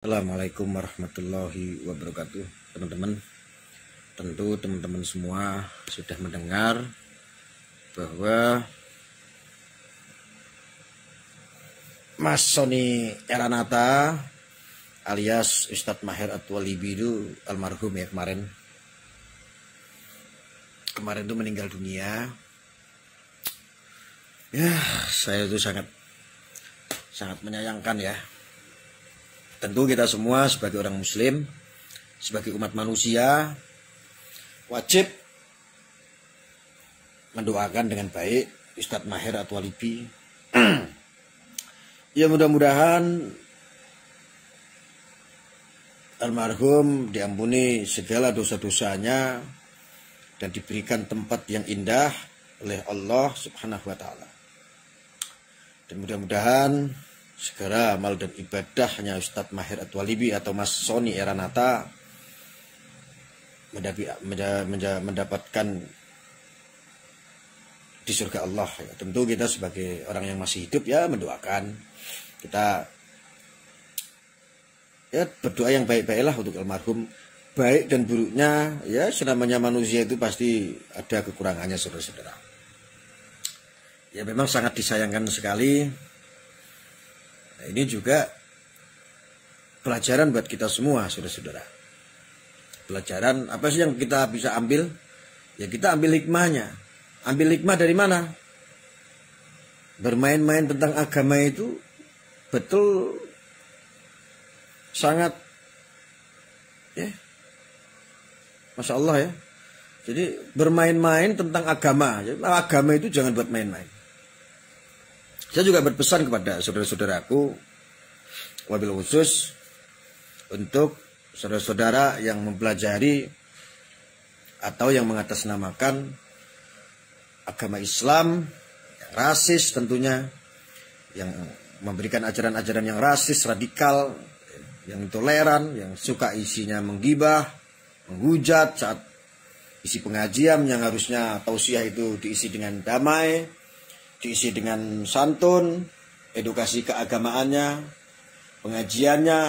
Assalamualaikum warahmatullahi wabarakatuh. Teman-teman, tentu teman-teman semua sudah mendengar bahwa Mas Sony Eranata alias Ustadz Maher At-Thalibi itu almarhum ya kemarin itu meninggal dunia. Ya, saya itu sangat menyayangkan ya. Tentu kita semua sebagai orang muslim, sebagai umat manusia, wajib mendoakan dengan baik Ustadz Maher At-Thalibi. Ya, mudah-mudahan almarhum diampuni segala dosa-dosanya dan diberikan tempat yang indah oleh Allah Subhanahu wa taala. Dan mudah-mudahan segera amal dan ibadahnya Ustadz Maher At-Thalibi atau Mas Sony Eranata mendapatkan di surga Allah. Ya, tentu kita sebagai orang yang masih hidup ya mendoakan, kita ya berdoa yang baik-baiklah untuk almarhum. Baik dan buruknya ya senamanya manusia itu pasti ada kekurangannya, saudara-saudara. Ya memang sangat disayangkan sekali. Nah, ini juga pelajaran buat kita semua, saudara-saudara. Pelajaran apa sih yang kita bisa ambil? Ya kita ambil hikmahnya. Ambil hikmah dari mana? Bermain-main tentang agama itu betul sangat ya, Masya Allah ya. Jadi bermain-main tentang agama. Agama itu jangan buat main-main. Saya juga berpesan kepada saudara-saudaraku, wabil khusus untuk saudara-saudara yang mempelajari atau yang mengatasnamakan agama Islam, yang rasis tentunya, yang memberikan ajaran-ajaran yang rasis, radikal, yang intoleran, yang suka isinya menggibah, menghujat saat isi pengajian yang harusnya tausiah itu diisi dengan damai, diisi dengan santun, edukasi keagamaannya, pengajiannya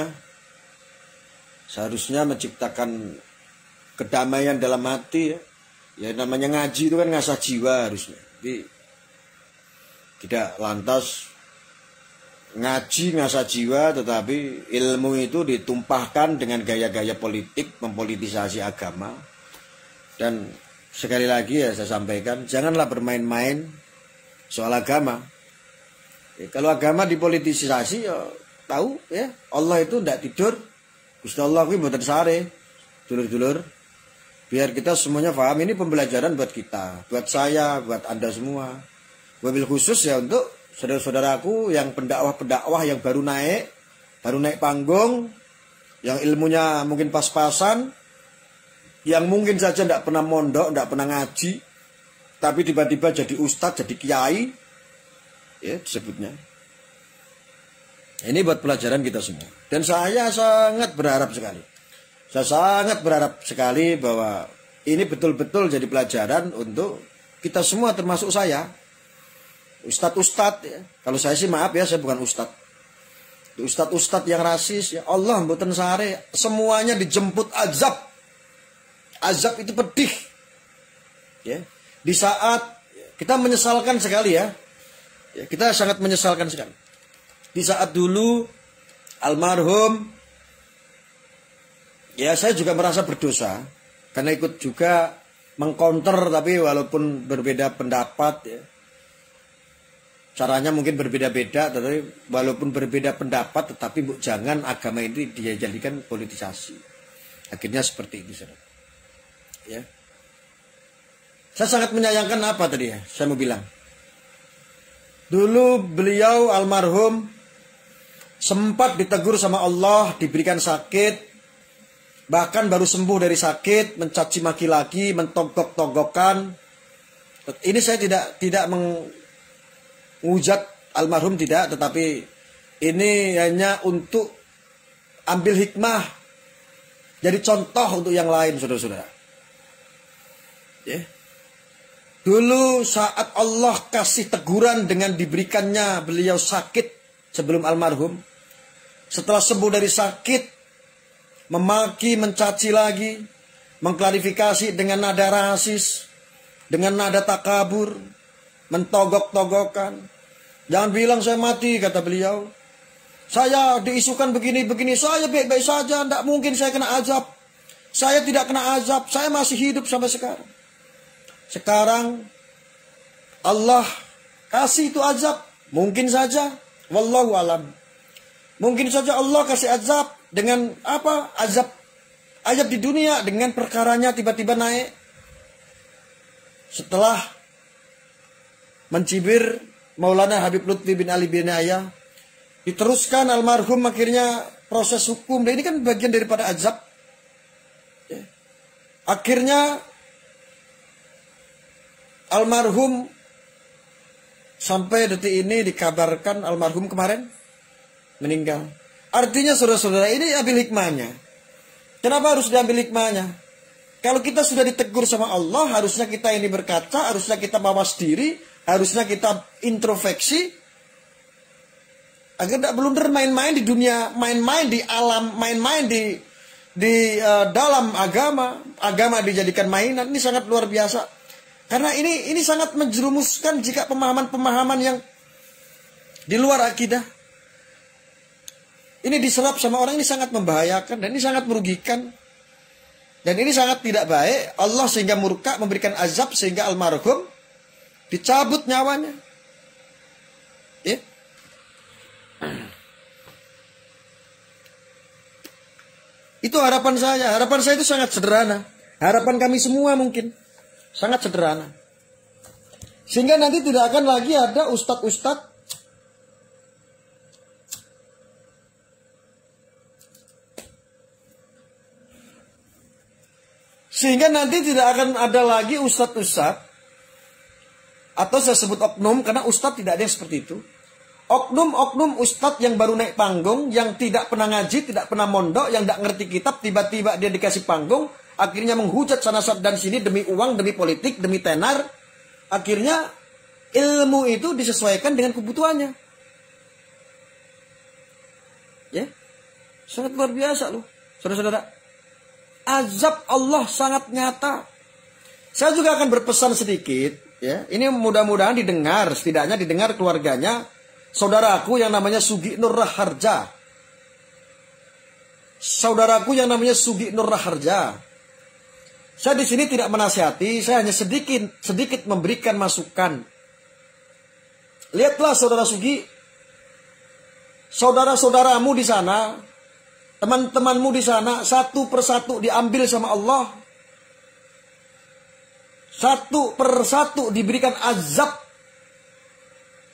seharusnya menciptakan kedamaian dalam hati ya. Ya namanya ngaji itu kan ngasah jiwa harusnya. Jadi tidak lantas ngaji ngasah jiwa tetapi ilmu itu ditumpahkan dengan gaya-gaya politik, mempolitisasi agama. Dan sekali lagi ya saya sampaikan, janganlah bermain-main soal agama. Ya, kalau agama dipolitisasi ya tahu ya, Allah itu tidak tidur. Gusti Allah kuwi mboten sare. Dulur-dulur, biar kita semuanya paham, ini pembelajaran buat kita, buat saya, buat Anda semua. Wabil khusus ya untuk saudara-saudaraku yang pendakwah-pendakwah yang baru naik panggung, yang ilmunya mungkin pas-pasan, yang mungkin saja tidak pernah mondok, tidak pernah ngaji, tapi tiba-tiba jadi ustadz, jadi kiai, ya disebutnya. Ini buat pelajaran kita semua. Dan saya sangat berharap sekali bahwa ini betul-betul jadi pelajaran untuk kita semua, termasuk saya. Ustadz-ustadz ya. Kalau saya sih maaf ya, saya bukan ustadz. Ustadz-ustadz yang rasis ya Allah mboten sare, semuanya dijemput azab. Azab itu pedih. Ya. Di saat kita menyesalkan sekali ya. Ya, kita sangat menyesalkan sekali. Di saat dulu almarhum, ya saya juga merasa berdosa karena ikut juga mengcounter, tapi walaupun berbeda pendapat ya. Caranya mungkin berbeda-beda, tetapi walaupun berbeda pendapat, tetapi jangan agama ini dia jadikan politisasi. Akhirnya seperti itu, saudara. Ya. Saya sangat menyayangkan apa tadi ya? Saya mau bilang. Dulu beliau almarhum sempat ditegur sama Allah, diberikan sakit, bahkan baru sembuh dari sakit, mencaci maki lagi, mentonggok-tonggokkan. Ini saya tidak menghujat almarhum, tidak, tetapi ini hanya untuk ambil hikmah, jadi contoh untuk yang lain, saudara-saudara. Ya. Dulu saat Allah kasih teguran dengan diberikannya beliau sakit sebelum almarhum, setelah sembuh dari sakit, memaki, mencaci lagi, mengklarifikasi dengan nada rasis, dengan nada takabur, mentogok-togokan. Jangan bilang saya mati, kata beliau. Saya diisukan begini-begini, saya baik-baik saja, tidak mungkin saya kena azab. Saya tidak kena azab, saya masih hidup sampai sekarang. Sekarang Allah kasih itu azab, mungkin saja, wallahu alam. Mungkin saja Allah kasih azab dengan apa? Azab di dunia dengan perkaranya tiba-tiba naik. Setelah mencibir Maulana Habib Lutfi bin Ali bin Ayah, diteruskan almarhum akhirnya proses hukum. Dan ini kan bagian daripada azab. Akhirnya almarhum sampai detik ini dikabarkan almarhum kemarin meninggal. Artinya saudara-saudara, ini ambil hikmahnya. Kenapa harus diambil hikmahnya? Kalau kita sudah ditegur sama Allah, harusnya kita ini berkaca, harusnya kita mawas diri, harusnya kita introspeksi, agar tidak blunder main-main di dunia, main-main di alam, main-main di dalam agama dijadikan mainan. Ini sangat luar biasa. Karena ini sangat menjerumuskan jika pemahaman-pemahaman yang di luar akidah ini diserap sama orang, ini sangat membahayakan dan ini sangat merugikan. Dan ini sangat tidak baik. Allah sehingga murka memberikan azab sehingga almarhum dicabut nyawanya. Ya. Itu harapan saya. Harapan saya itu sangat sederhana. Harapan kami semua mungkin sangat sederhana. Sehingga nanti tidak akan lagi ada ustadz-ustadz sehingga nanti tidak akan ada lagi ustadz-ustadz, atau saya sebut oknum, karena ustadz tidak ada yang seperti itu. Oknum-oknum ustadz yang baru naik panggung, yang tidak pernah ngaji, tidak pernah mondok, yang tidak ngerti kitab, tiba-tiba dia dikasih panggung, akhirnya menghujat sana dan sini demi uang, demi politik, demi tenar. Akhirnya ilmu itu disesuaikan dengan kebutuhannya. Ya, sangat luar biasa loh, saudara-saudara. Azab Allah sangat nyata. Saya juga akan berpesan sedikit, ya. Ini mudah-mudahan didengar, setidaknya didengar keluarganya saudaraku yang namanya Sugi Nur Raharja. Saudaraku yang namanya Sugi Nur Raharja. Saya di sini tidak menasihati, saya hanya sedikit memberikan masukan. Lihatlah saudara Sugi, saudara-saudaramu di sana, teman-temanmu di sana, satu persatu diambil sama Allah. Satu persatu diberikan azab.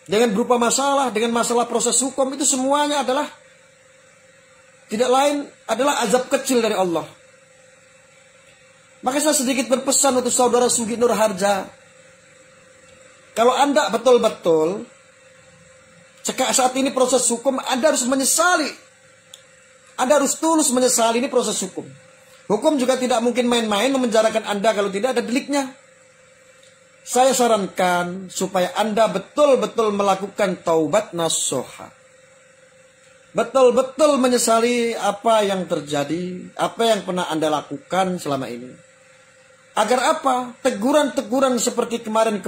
Dengan berupa masalah, dengan masalah proses hukum, itu semuanya adalah tidak lain adalah azab kecil dari Allah. Maka saya sedikit berpesan untuk saudara Sugi Nur Harja. Kalau Anda betul-betul saat ini proses hukum, Anda harus menyesali. Anda harus tulus menyesali, ini proses hukum. Hukum juga tidak mungkin main-main memenjarakan Anda kalau tidak ada deliknya. Saya sarankan supaya Anda betul-betul melakukan taubat nasuha. Betul-betul menyesali apa yang terjadi, apa yang pernah Anda lakukan selama ini. Agar apa? Teguran-teguran seperti kemarin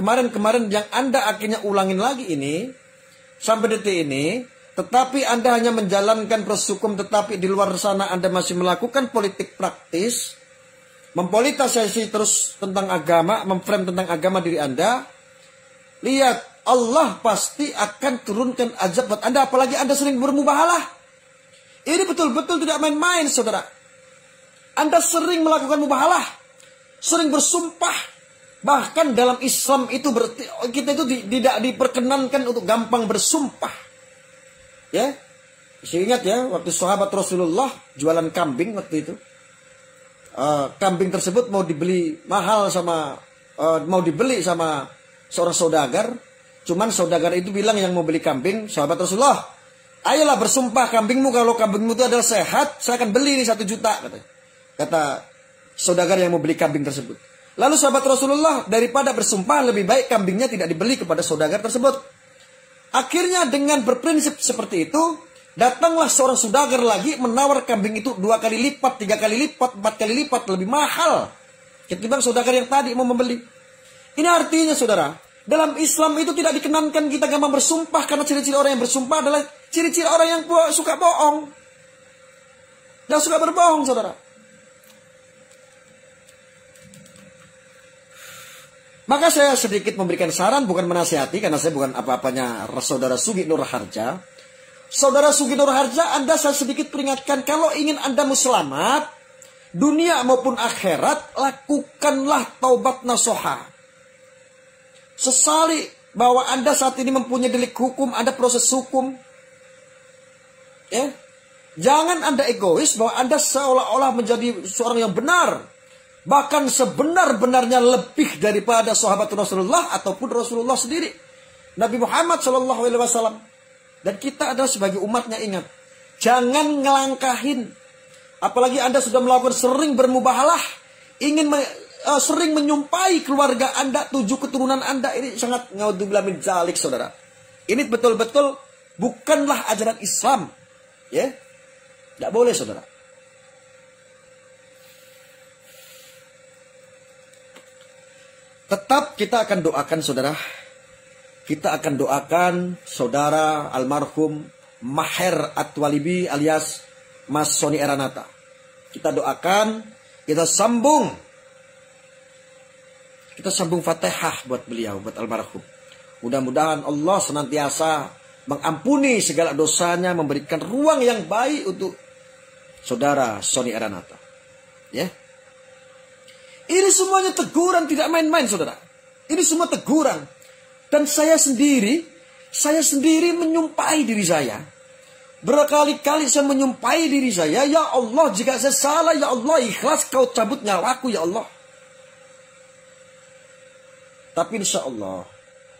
yang Anda akhirnya ulangin lagi ini, sampai detik ini, tetapi Anda hanya menjalankan proses hukum, tetapi di luar sana Anda masih melakukan politik praktis, mempolitisasi terus tentang agama, memframe tentang agama diri Anda. Lihat, Allah pasti akan turunkan azab buat Anda, apalagi Anda sering bermubahalah. Ini betul-betul tidak main-main, saudara. Anda sering melakukan mubahalah, sering bersumpah. Bahkan dalam Islam itu kita itu tidak diperkenankan untuk gampang bersumpah. Ya, saya ingat ya, waktu sahabat Rasulullah jualan kambing waktu itu. Kambing tersebut mau dibeli mahal mau dibeli sama seorang saudagar. Cuman saudagar itu bilang yang mau beli kambing, sahabat Rasulullah, ayolah bersumpah kambingmu, kalau kambingmu itu adalah sehat, saya akan beli ini 1 juta. Kata saudagar yang mau beli kambing tersebut. Lalu sahabat Rasulullah, daripada bersumpah, lebih baik kambingnya tidak dibeli kepada saudagar tersebut. Akhirnya dengan berprinsip seperti itu, Datanglah seorang saudagar lagi menawar kambing itu 2 kali lipat, 3 kali lipat, 4 kali lipat lebih mahal ketimbang saudagar yang tadi mau membeli. Ini artinya saudara, dalam Islam itu tidak dikenankan kita gampang bersumpah, karena ciri-ciri orang yang bersumpah adalah ciri-ciri orang yang suka bohong. Dan suka berbohong saudara. Maka saya sedikit memberikan saran, bukan menasihati, karena saya bukan apa-apanya saudara Sugi Nur Harja. Saudara Sugi Nur Harja, Anda saya sedikit peringatkan, kalau ingin Anda selamat, dunia maupun akhirat, lakukanlah taubat nasuha. Sesali bahwa Anda saat ini mempunyai delik hukum, ada proses hukum. Ya. Jangan Anda egois bahwa Anda seolah-olah menjadi seorang yang benar. Bahkan sebenar-benarnya lebih daripada sahabat Rasulullah ataupun Rasulullah sendiri. Nabi Muhammad SAW. Dan kita adalah sebagai umatnya, ingat. Jangan ngelangkahin. Apalagi Anda sudah melakukan sering bermubahalah. Ingin sering menyumpai keluarga Anda, 7 keturunan Anda. Ini sangat ngaudzubillah min dzalik, saudara. Ini betul-betul bukanlah ajaran Islam. Ya, tidak boleh, saudara. Tetap kita akan doakan, saudara. Kita akan doakan saudara almarhum Maher Atwalibi alias Mas Sony Eranata. Kita doakan, kita sambung Fatihah buat beliau, buat almarhum. Mudah-mudahan Allah senantiasa mengampuni segala dosanya, memberikan ruang yang baik untuk saudara Sony Eranata. Ya. Ini semuanya teguran, tidak main-main, saudara. Ini semua teguran. Dan saya sendiri menyumpahi diri saya. Berkali-kali saya menyumpahi diri saya, ya Allah, jika saya salah, ya Allah, ikhlas kau cabut nyawaku, ya Allah. Tapi insya Allah,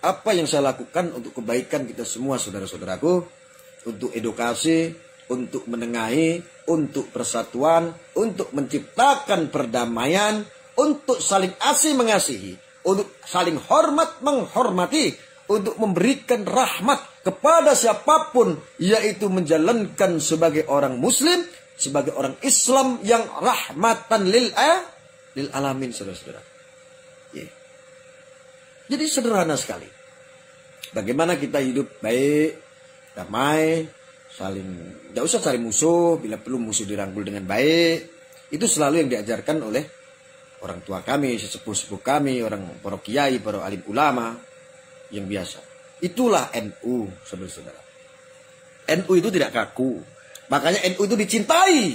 apa yang saya lakukan untuk kebaikan kita semua, saudara-saudaraku, untuk edukasi, untuk menengahi, untuk persatuan, untuk menciptakan perdamaian, untuk saling asih mengasihi, untuk saling hormat menghormati, untuk memberikan rahmat kepada siapapun, yaitu menjalankan sebagai orang muslim, sebagai orang Islam yang rahmatan lil alamin, saudara-saudara. Yeah. Jadi sederhana sekali. Bagaimana kita hidup baik, damai, saling, tidak usah cari musuh, bila perlu musuh dirangkul dengan baik. Itu selalu yang diajarkan oleh orang tua kami, sesepuh-sepuh kami, para kiai, para alim ulama yang biasa. Itulah NU, saudara-saudara. NU itu tidak kaku. Makanya NU itu dicintai.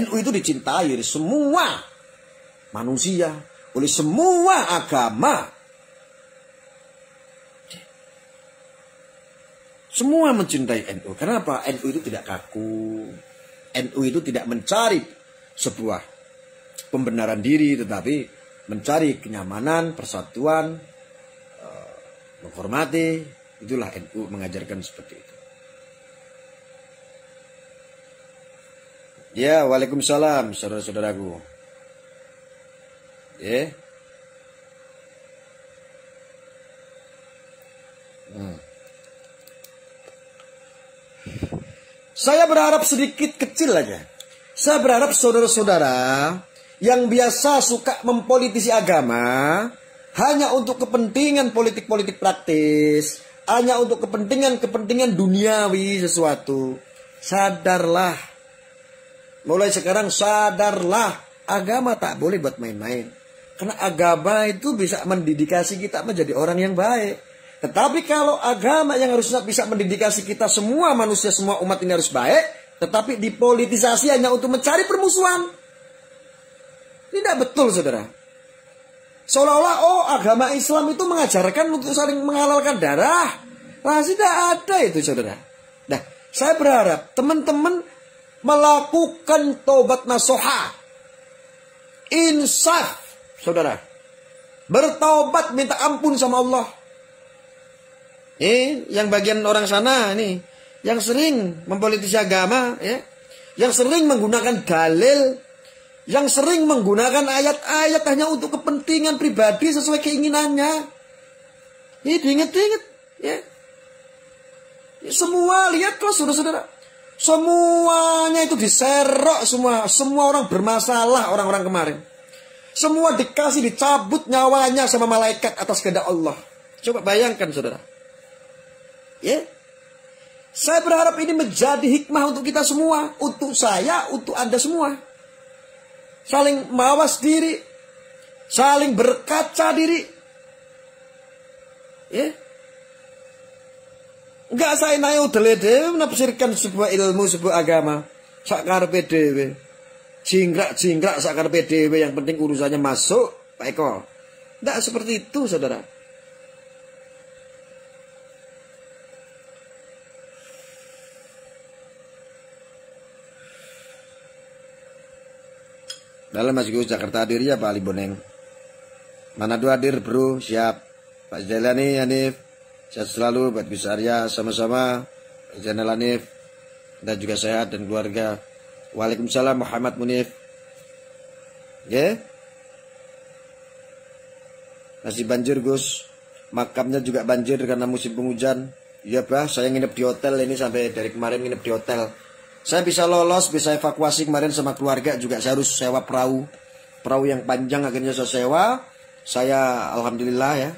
NU itu dicintai oleh semua manusia, oleh semua agama. Semua mencintai NU. Kenapa? NU itu tidak kaku. NU itu tidak mencari sebuah pembenaran diri, tetapi mencari kenyamanan, persatuan, menghormati. Itulah NU mengajarkan seperti itu. Ya, waalaikumsalam, saudara-saudaraku. Ya. Saya berharap sedikit kecil aja. Saya berharap saudara-saudara yang biasa suka mempolitisi agama hanya untuk kepentingan politik-politik praktis, hanya untuk kepentingan duniawi sesuatu. Sadarlah. Mulai sekarang sadarlah, agama tak boleh buat main-main. Karena agama itu bisa mendidikasi kita menjadi orang yang baik. Tetapi kalau agama yang harusnya bisa mendidikasi kita, semua manusia, semua umat ini harus baik, tetapi dipolitisasi hanya untuk mencari permusuhan. Tidak betul, saudara. Seolah-olah, agama Islam itu mengajarkan untuk saling menghalalkan darah. Nah, tidak ada itu, saudara. Nah, saya berharap teman-teman melakukan taubat nasuha. Insaf, saudara. Bertaubat, minta ampun sama Allah. Yang bagian orang sana nih, yang sering mempolitisi agama, ya, yang sering menggunakan dalil, yang sering menggunakan ayat-ayat hanya untuk kepentingan pribadi sesuai keinginannya. Ini diingat-ingat, ya. Semua lihat kok, saudara-saudara. Semuanya itu diserok semua orang bermasalah orang-orang kemarin. Semua dikasih dicabut nyawanya sama malaikat atas kehendak Allah. Coba bayangkan saudara. Ya. Saya berharap ini menjadi hikmah untuk kita semua, untuk saya, untuk Anda semua. Saling mawas diri, saling berkaca diri. Ya. Enggak saya nayo dele-dele menafsirkan sebuah ilmu, sebuah agama. Sakarepe dhewe. Jingkrak-jingkrak sakarepe dhewe, yang penting urusannya masuk, Pak Eko. Enggak seperti itu, saudara. Dalam Mas Gus, Jakarta hadir ya Pak Ali Boneng. Manado hadir bro, siap. Pak Jailani, Hanif, sehat selalu, Pak Gus Arya, sama-sama. Pak Zainal Hanif, dan juga sehat dan keluarga. Waalaikumsalam Muhammad Munif. Ya. Masih banjir Gus. Makamnya juga banjir karena musim penghujan. Iya bah, saya nginep di hotel ini sampai dari kemarin nginep di hotel. Saya bisa lolos, bisa evakuasi kemarin sama keluarga juga. Saya harus sewa perahu. Perahu yang panjang akhirnya saya sewa. Saya alhamdulillah ya.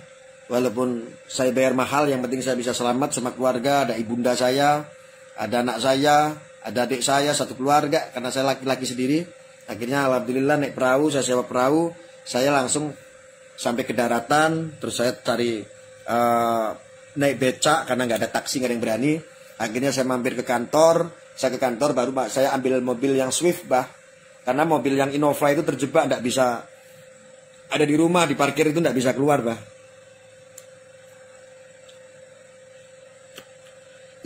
Walaupun saya bayar mahal, yang penting saya bisa selamat sama keluarga. Ada ibunda saya, ada anak saya, ada adik saya, satu keluarga. Karena saya laki-laki sendiri. Akhirnya alhamdulillah naik perahu, saya sewa perahu. Saya langsung sampai ke daratan. Terus saya cari naik becak karena nggak ada taksi, nggak ada yang berani. Akhirnya saya mampir ke kantor. Saya ke kantor baru saya ambil mobil yang Swift bah. Karena mobil yang Innova itu terjebak, nggak bisa ada di rumah, di parkir itu nggak bisa keluar bah.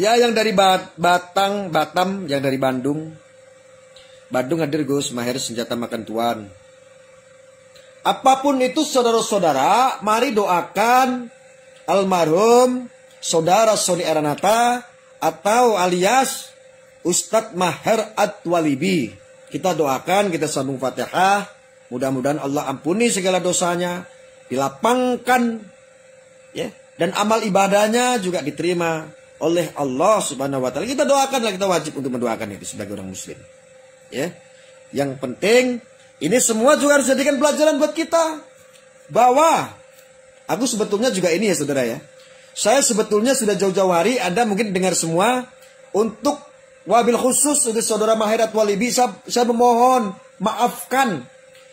Ya yang dari Batam, yang dari Bandung. Bandung hadir Gus, mahir senjata makan tuan. Apapun itu saudara-saudara, mari doakan almarhum saudara Sony Aranata atau alias Ustadz Maher At-Walibi. Kita doakan, kita sambung Fatihah. Mudah-mudahan Allah ampuni segala dosanya, dilapangkan ya, dan amal ibadahnya juga diterima oleh Allah Subhanahu wa taala. Kita doakanlah, kita wajib untuk mendoakan itu sebagai orang muslim. Ya. Yang penting ini semua juga harus jadikan pelajaran buat kita bahwa aku sebetulnya juga ini ya saudara ya. Saya sebetulnya sudah jauh-jauh hari, Anda mungkin dengar semua, untuk wabil khusus untuk saudara Maher At-Walibi, saya memohon maafkan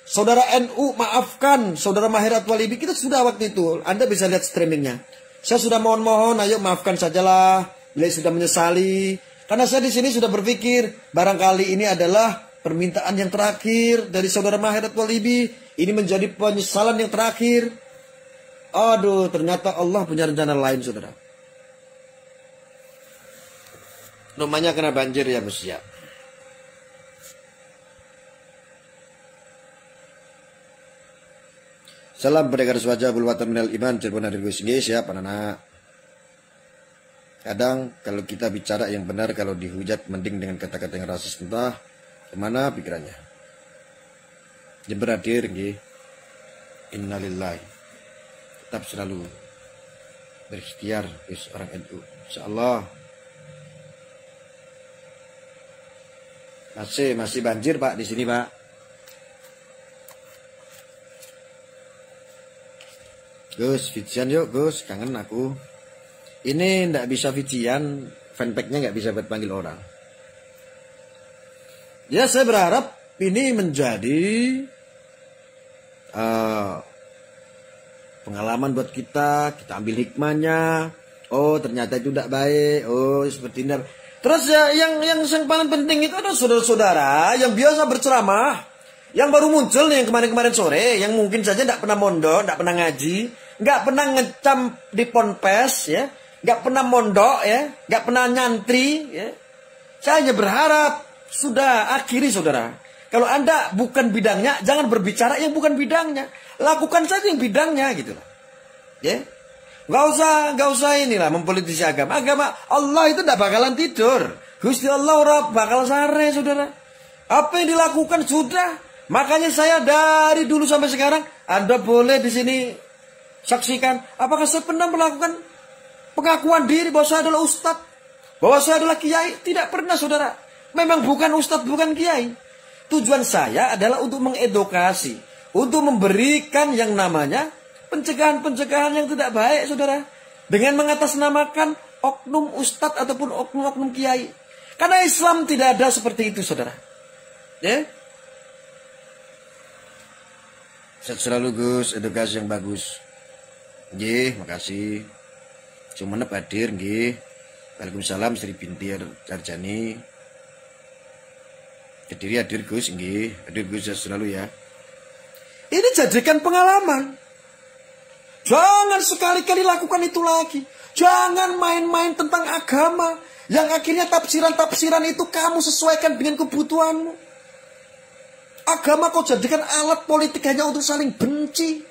saudara NU, maafkan saudara Maher At-Walibi. Kita sudah waktu itu, Anda bisa lihat streamingnya. Saya sudah mohon-mohon, ayo maafkan sajalah, beliau sudah menyesali. Karena saya di sini sudah berpikir, barangkali ini adalah permintaan yang terakhir dari saudara Maher At-Walibi. Ini menjadi penyesalan yang terakhir. Aduh, ternyata Allah punya rencana lain, saudara. Rumahnya kena banjir ya, bos ya. Salam pendekar wajah bulwatan minal iman, Cirebon hadir Gus siap anak-anak. Kadang kalau kita bicara yang benar, kalau dihujat mending dengan kata-kata yang rasis, entah kemana pikirannya. Jember hadir nggih. Innalillahi. Tetap selalu berikhtiar wis orang NU. Insyaallah. Masih banjir Pak di sini Pak. Gus, Vijian yuk Gus, kangen aku. Ini ndak bisa Vijian, fanpacknya nggak bisa buat panggil orang. Ya saya berharap ini menjadi pengalaman buat kita ambil hikmahnya. Oh ternyata itu tidak baik, oh seperti ini. Terus ya yang paling penting itu adalah saudara-saudara yang biasa berceramah, yang baru muncul nih yang kemarin-kemarin sore, yang mungkin saja tidak pernah mondok, tidak pernah ngaji, nggak pernah ngecam di ponpes, ya, nggak pernah mondok, ya, nggak pernah nyantri, ya. Saya hanya berharap sudah akhiri saudara. Kalau Anda bukan bidangnya, jangan berbicara yang bukan bidangnya, lakukan saja yang bidangnya gitu, ya. Gak usah inilah mempolitisi agama. Agama Allah itu tidak bakalan tidur. Gusti Allah ora bakal sare, saudara. Apa yang dilakukan sudah. Makanya saya dari dulu sampai sekarang, Anda boleh di sini saksikan. Apakah saya pernah melakukan pengakuan diri bahwa saya adalah ustadz? Bahwa saya adalah kiai, tidak pernah saudara. Memang bukan ustadz, bukan kiai. Tujuan saya adalah untuk mengedukasi, untuk memberikan yang namanya pencegahan-pencegahan yang tidak baik saudara. Dengan mengatasnamakan oknum ustadz ataupun oknum-oknum kiai. Karena Islam tidak ada seperti itu saudara. Ya. Sehat selalu Gus, edukasi yang bagus. Nggih, makasih. Cuma hadir nggih. Waalaikumsalam Sri Binti Arjani. Hadir Gus, nggih. Hadir Gus selalu ya. Ini jadikan pengalaman. Jangan sekali-kali lakukan itu lagi. Jangan main-main tentang agama. Yang akhirnya tafsiran-tafsiran itu kamu sesuaikan dengan kebutuhanmu. Agama kau jadikan alat politik hanya untuk saling benci.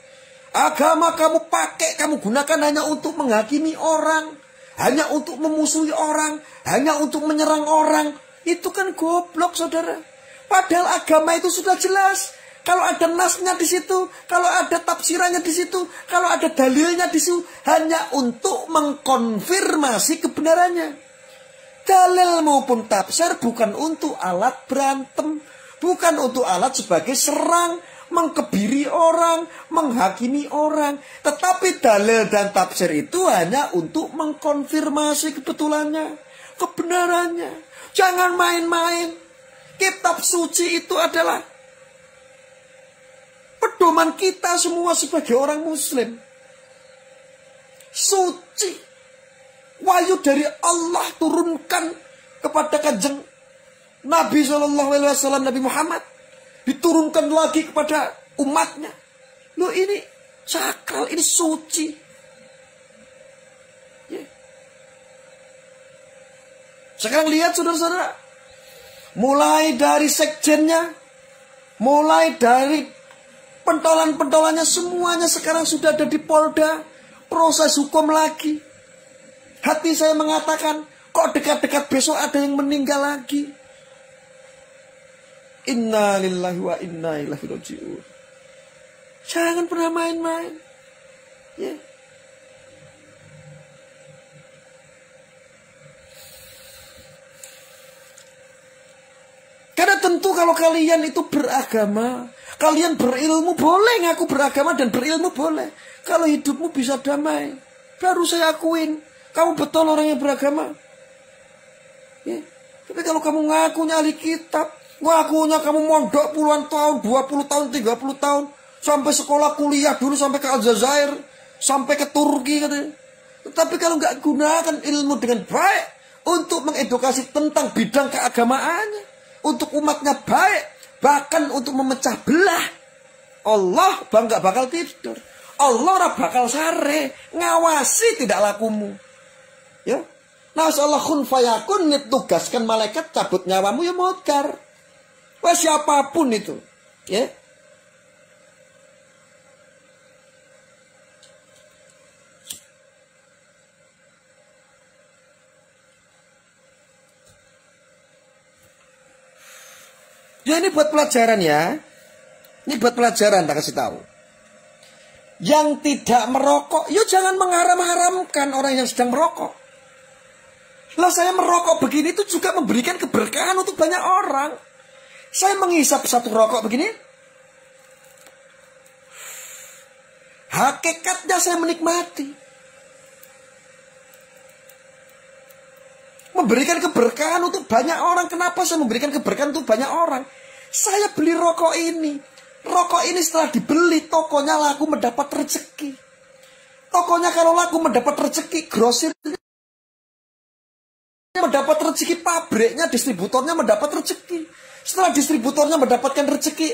Agama kamu pakai, kamu gunakan hanya untuk menghakimi orang. Hanya untuk memusuhi orang. Hanya untuk menyerang orang. Itu kan goblok saudara. Padahal agama itu sudah jelas. Kalau ada nasnya di situ. Kalau ada tafsirannya di situ. Kalau ada dalilnya di situ. Hanya untuk mengkonfirmasi kebenarannya. Dalil maupun tafsir bukan untuk alat berantem. Bukan untuk alat sebagai serang. Mengkebiri orang, menghakimi orang. Tetapi dalil dan tafsir itu hanya untuk mengkonfirmasi kebetulannya, kebenarannya. Jangan main-main. Kitab suci itu adalah pedoman kita semua sebagai orang muslim. Suci. Wahyu dari Allah turunkan kepada kanjeng Nabi SAW, Nabi Muhammad. Diturunkan lagi kepada umatnya. Loh ini sakral, ini suci. Ya. Sekarang lihat saudara-saudara. Mulai dari sekjennya. Mulai dari pentolan-pentolannya. Semuanya sekarang sudah ada di Polda. Proses hukum lagi. Hati saya mengatakan, kok dekat-dekat besok ada yang meninggal lagi. Inna lillahi wa inna ilaihi raji'un. Jangan pernah main-main. Ya. Karena tentu kalau kalian itu beragama, kalian berilmu, boleh ngaku beragama dan berilmu boleh. Kalau hidupmu bisa damai, baru saya akuin kamu betul orang yang beragama. Ya. Tapi kalau kamu ngakunya ahli kitab, ngakunya kamu mondok puluhan tahun, 20 tahun, 30 tahun. Sampai sekolah kuliah dulu, sampai ke Aljazair. Sampai ke Turki katanya. Tetapi kalau nggak gunakan ilmu dengan baik. Untuk mengedukasi tentang bidang keagamaannya. Untuk umatnya baik. Bahkan untuk memecah belah. Allah nggak bakal tidur. Allah bakal sare. Ngawasi tidak lakumu. Ya. Nah Allah kun fayakun ditugaskan malaikat cabut nyawamu ya mudkar. Wah siapapun itu, ya. Ya ini buat pelajaran ya. Ini buat pelajaran tak kasih tahu. Yang tidak merokok, yuk jangan mengharam-haramkan orang yang sedang merokok. Lah saya merokok begini itu juga memberikan keberkahan untuk banyak orang. Saya menghisap satu rokok begini. Hakikatnya saya menikmati. Memberikan keberkahan untuk banyak orang. Kenapa saya memberikan keberkahan untuk banyak orang? Saya beli rokok ini. Rokok ini setelah dibeli, tokonya laku mendapat rezeki. Tokonya kalau laku mendapat rezeki, grosirnya mendapat rezeki, pabriknya, distributornya mendapat rezeki. Setelah distributornya mendapatkan rezeki,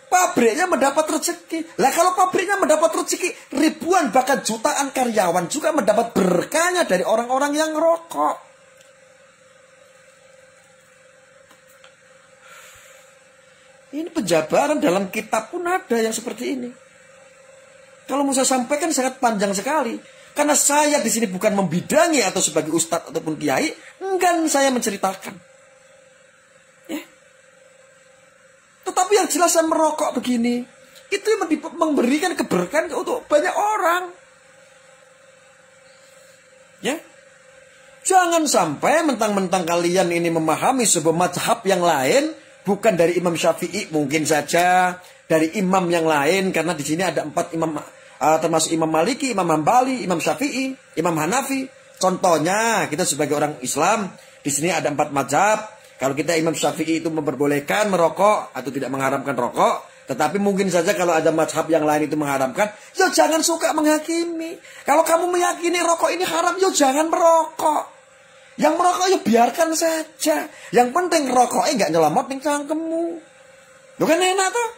pabriknya mendapat rezeki. Lah kalau pabriknya mendapat rezeki, ribuan bahkan jutaan karyawan juga mendapat berkahnya dari orang-orang yang rokok. Ini penjabaran dalam kitab pun ada yang seperti ini. Kalau mau saya sampaikan sangat panjang sekali. Karena saya di sini bukan membidangi atau sebagai ustadz ataupun kiai, enggan saya menceritakan. Tetapi yang jelas saya merokok begini, itu memberikan keberkahan untuk banyak orang. Ya, Jangan sampai mentang-mentang kalian ini memahami sebuah mazhab yang lain, bukan dari Imam Syafi'i, mungkin saja dari imam yang lain, karena di sini ada 4 imam, termasuk Imam Maliki, Imam Hambali, Imam Syafi'i, Imam Hanafi. Contohnya kita sebagai orang Islam, di sini ada 4 mazhab. Kalau kita Imam Syafi'i itu memperbolehkan merokok atau tidak mengharamkan rokok, tetapi mungkin saja kalau ada mazhab yang lain itu mengharamkan, ya jangan suka menghakimi. Kalau kamu meyakini rokok ini haram, ya jangan merokok. Yang merokok ya biarkan saja. Yang penting rokoknya nggak nyelomot ning cangkemmu. Lu kan enak tuh.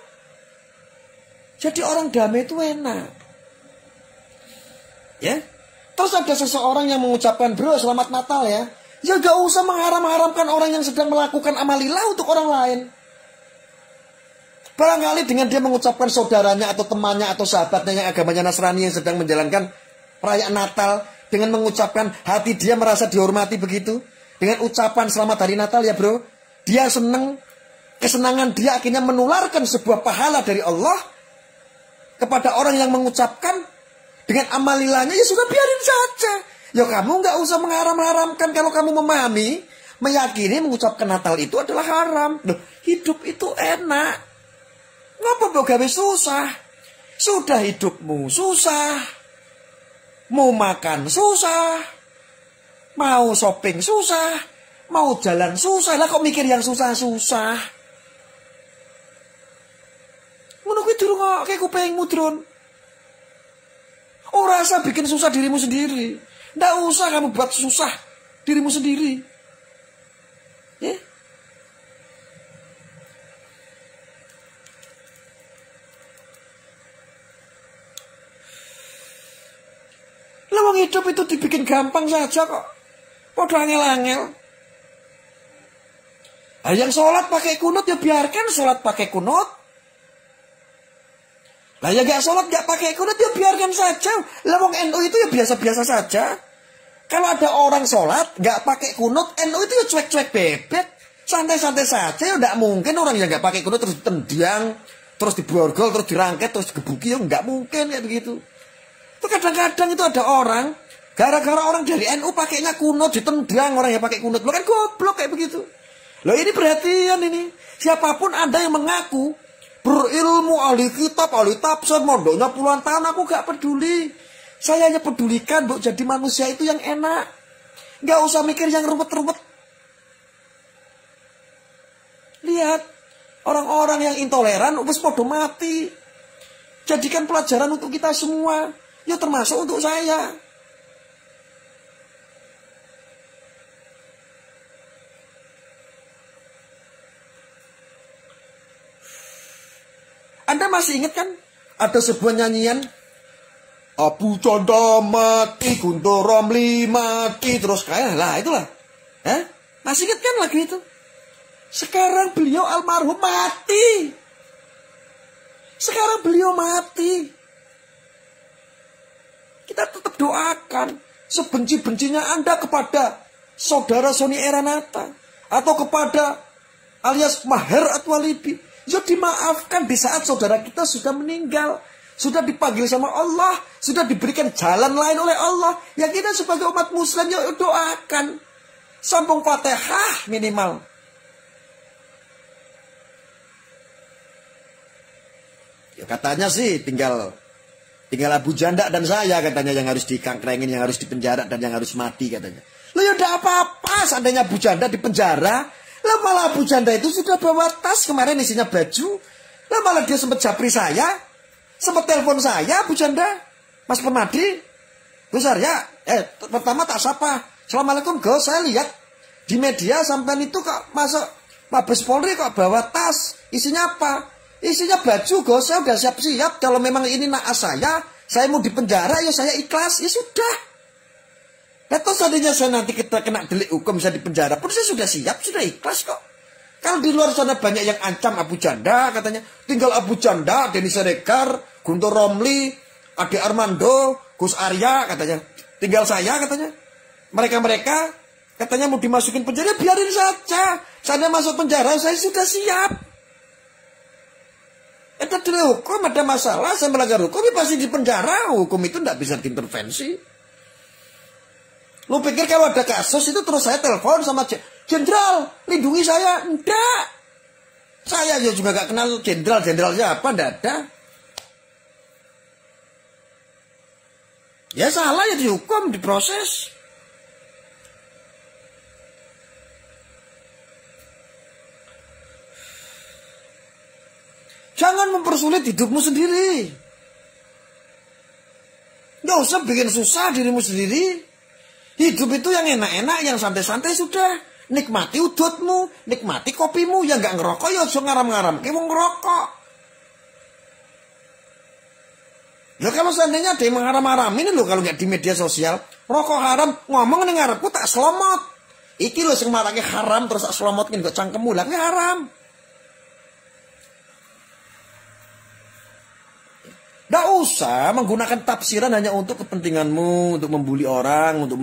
Jadi orang damai itu enak. Ya. Terus ada seseorang yang mengucapkan, bro selamat Natal ya. Ya gak usah mengharam-haramkan orang yang sedang melakukan amalillah untuk orang lain. Barangkali dengan dia mengucapkan saudaranya atau temannya atau sahabatnya yang agamanya Nasrani yang sedang menjalankan perayaan Natal, dengan mengucapkan hati dia merasa dihormati begitu. Dengan ucapan selamat hari Natal ya bro. Dia senang, kesenangan dia akhirnya menularkan sebuah pahala dari Allah kepada orang yang mengucapkan dengan amalilahnya, ya sudah biarin saja. Ya kamu nggak usah mengharam-haramkan kalau kamu memahami, meyakini mengucapkan Natal itu adalah haram. Loh, hidup itu enak. Ngapa mbok gawe susah? Sudah hidupmu susah. Mau makan susah. Mau shopping susah. Mau jalan susah. Lah kok mikir yang susah-susah? Ngono kuwi dirungokke kupingmu, Drun. Ora usah bikin susah dirimu sendiri. Nggak usah kamu buat susah dirimu sendiri. Ya. Lawang hidup itu dibikin gampang saja kok. Padha angel-angel. Nah, yang sholat pakai kunut ya biarkan sholat pakai kunut. Lah ya gak sholat gak pakai kunut ya biarkan saja. Lah wong NU itu ya biasa-biasa saja. Kalau ada orang sholat gak pakai kunut, NU itu ya cuek-cuek bebek, santai-santai saja. Ya gak mungkin orang yang gak pakai kunut terus ditendang, terus diborgol, terus dirangket, terus digebuki. Ya gak mungkin kayak begitu. Itu kadang-kadang itu ada orang, gara-gara orang dari NU pakainya kunut, ditendang orang yang pakai kunut. Lo kan goblok kayak begitu. Loh ini perhatian ini. Siapapun Anda yang mengaku berilmu, ahli kitab, ahli tafsir, mondoknya puluhan tahun, aku gak peduli. Saya hanya pedulikan buat jadi manusia itu yang enak. Gak usah mikir yang ruwet-ruwet. Lihat, orang-orang yang intoleran, wis podo mati. Jadikan pelajaran untuk kita semua. Ya termasuk untuk saya. Anda masih ingat kan? Ada sebuah nyanyian. Abu Chandra mati, Guntur Romli mati. Terus kayak lah itulah. Masih ingat kan lagu itu? Sekarang beliau almarhum mati. Sekarang beliau mati. Kita tetap doakan. Sebenci-bencinya Anda kepada saudara Sony Eranata. Atau kepada alias Maher Atwalibi. Ya dimaafkan di saat saudara kita sudah meninggal. Sudah dipanggil sama Allah. Sudah diberikan jalan lain oleh Allah. Ya kita sebagai umat muslim ya doakan. Sambung Fatihah minimal. Ya katanya sih tinggal Abu Janda dan saya katanya yang harus dikangkrengin, yang harus dipenjara dan yang harus mati katanya. Loh ya udah apa-apa seandainya Abu Janda dipenjara. Lah malah Abu Janda itu sudah bawa tas kemarin isinya baju. Lah malah dia sempat japri saya. Sempat telepon saya Abu Janda. Mas Permadi. Gus Arya. Pertama tak sapa. Assalamualaikum Gus. Saya lihat di media sampean itu kok masuk Mabes Polri kok bawa tas. Isinya apa? Isinya baju Gus. Saya udah siap-siap. Kalau memang ini naas saya mau dipenjara ya saya ikhlas. Ya sudah. Atau seandainya saya nanti kita kena delik hukum, bisa dipenjara pun saya sudah siap, sudah ikhlas kok. Kalau di luar sana banyak yang ancam Abu Janda katanya. Tinggal Abu Janda, Denny Siregar, Guntur Romli, Ade Armando, Gus Arya katanya. Tinggal saya katanya. Mereka-mereka katanya mau dimasukin penjara, biarin saja. Saya masuk penjara, saya sudah siap. Itu delik hukum, ada masalah, saya melanggar hukum, ya pasti dipenjara. Hukum itu tidak bisa diintervensi. Lu pikir kalau ada kasus itu terus saya telepon sama jenderal, lindungi saya? Enggak. Saya juga gak kenal jenderal siapa, enggak ada. Ya salah ya dihukum, diproses. Jangan mempersulit hidupmu sendiri. Gak usah bikin susah dirimu sendiri. Hidup itu yang enak-enak, yang santai-santai sudah. Nikmati udutmu, nikmati kopimu. Yang gak ngerokok ya jangan ngaram-ngaram. Kayak mau ngerokok. Ya kalau seandainya ada yang mengharam-haramin loh kalau gak di media sosial. Rokok haram, ngomong nih ngarepku tak selomot. Iki loh yang marahnya haram terus tak selomotkin gak cangkemmu. Lah haram. Tidak usah menggunakan tafsiran hanya untuk kepentinganmu, untuk membuli orang, untuk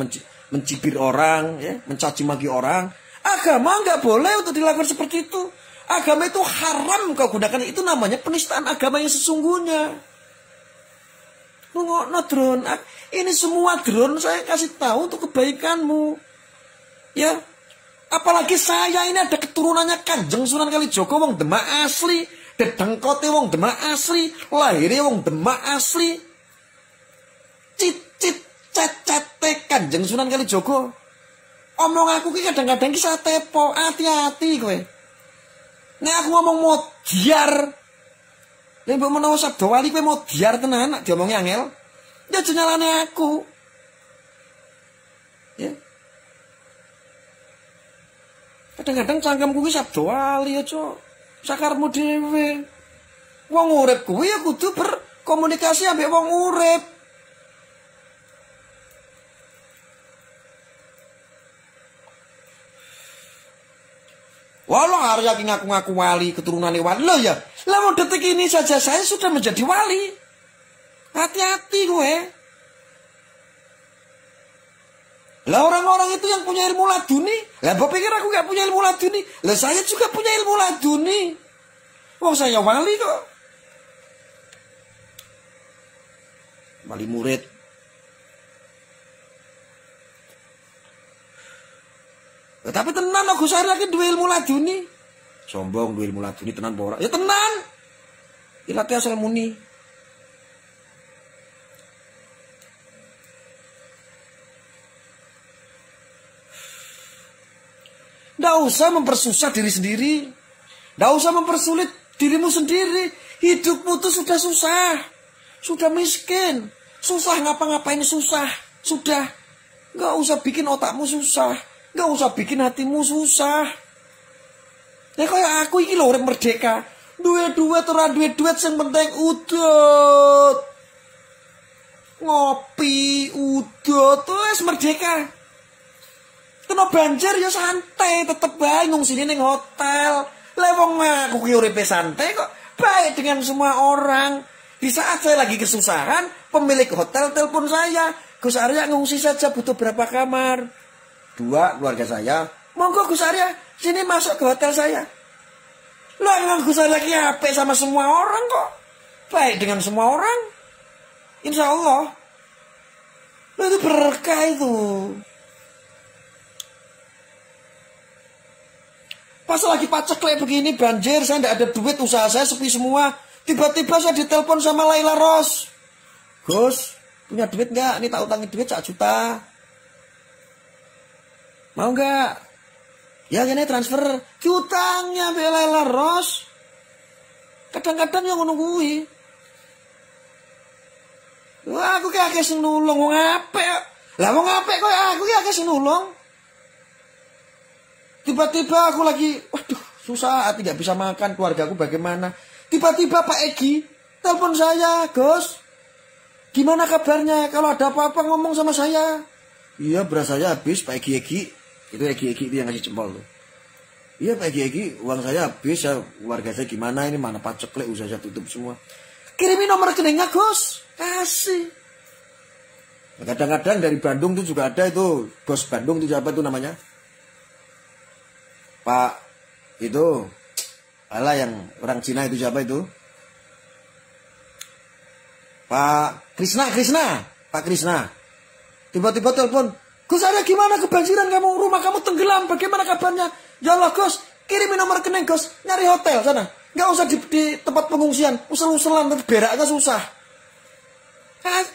mencibir orang, ya, mencaci maki orang. Agama nggak boleh untuk dilakukan seperti itu. Agama itu haram kau gunakan, itu namanya penistaan agama yang sesungguhnya. No drone, ini semua drone saya kasih tahu untuk kebaikanmu, ya. Apalagi saya ini ada keturunannya Kanjeng Sunan Kalijaga, wong Demak asli. Dedengkote wong Demak asli, lahirnya wong Demak asli. Cicit cacate Kanjeng Sunan Kalijaga. Omong aku ki kadang-kadang ki satepo, hati-hati kowe. Nek aku ngomong modiar, nek mbok menawa sabda wali kowe modiar tenan nek diomongi angel, ya nyalane aku. Ya. Kadang-kadang cangkemku ki sabda wali ya, Cuk. Sakarmu dhewe. Wong urip kuwi ya kudu berkomunikasi ambek wong urip. Walau Arya ki ngaku-ngaku wali, keturunane wali. Loh ya, lah mau detik ini saja saya sudah menjadi wali. Hati-hati gue. Lah orang-orang itu yang punya ilmu laduni. Lah mbok pikir aku gak punya ilmu laduni? Lah saya juga punya ilmu laduni. Wong saya wali kok. Wali murid. Tapi tenan Gus Ari lagi duwe ilmu laduni. Sombong duwe ilmu laduni tenan apa ora? Ya tenan. Ilate asal muni. Nggak usah mempersusah diri sendiri. Nggak usah mempersulit dirimu sendiri. Hidupmu tuh sudah susah. Sudah miskin. Susah ngapa-ngapain susah. Sudah. Nggak usah bikin otakmu susah. Nggak usah bikin hatimu susah. Ya kayak aku ini loh orang merdeka. Duit-duit orang duit-duit yang penting udut. Ngopi udut. Terus merdeka. Kena banjir ya santai, tetep bae ngungsine ning hotel. Lah wong aku ki uripe santai kok baik dengan semua orang. Di saat saya lagi kesusahan, pemilik hotel telepon saya, Gus Arya ngungsi saja butuh berapa kamar? 2 keluarga saya. Monggo Gus Arya, sini masuk ke hotel saya. Lah emang Gus Arya ki apik sama semua orang kok. Baik dengan semua orang. Insya Allah. Lah itu berkah itu. Pas lagi pacek kayak begini banjir, saya tidak ada duit, usaha saya sepi semua. Tiba-tiba saya ditelepon sama Laila Ros. Gus, punya duit nggak? Ini tak utangin duit 1 juta. Mau nggak? Ya gini transfer. Diutangnya be Laila Ros. Kadang-kadang yang nungguin. Wah, aku kayak akeh sing nulung wong apik. Lah wong apik kok aku kayak akeh sing nulung. Tiba-tiba aku lagi, waduh, susah, tidak bisa makan, keluarga aku bagaimana. Tiba-tiba Pak Egi telepon saya, Gus, gimana kabarnya? Kalau ada apa-apa ngomong sama saya. Iya, beras saya habis, Pak Egi. Itu Egi itu yang ngasih jempol tuh. Iya Pak Egi, uang saya habis, ya, keluarga saya gimana, ini mana paceklik, usaha saya tutup semua. Kirimin nomor rekeningnya, Gus, kasih. Kadang-kadang dari Bandung tuh juga ada itu, bos Bandung itu siapa itu namanya? Pak itu alah yang orang Cina itu siapa itu? Pak Krisna. Tiba-tiba telepon, Gus, ada gimana kebanjiran kamu? Rumah kamu tenggelam. Bagaimana kabarnya? Ya Allah, Gus. Kirimin nomor rekening, Gus. Nyari hotel sana. Nggak usah di tempat pengungsian. Usul-usulan, beraknya susah.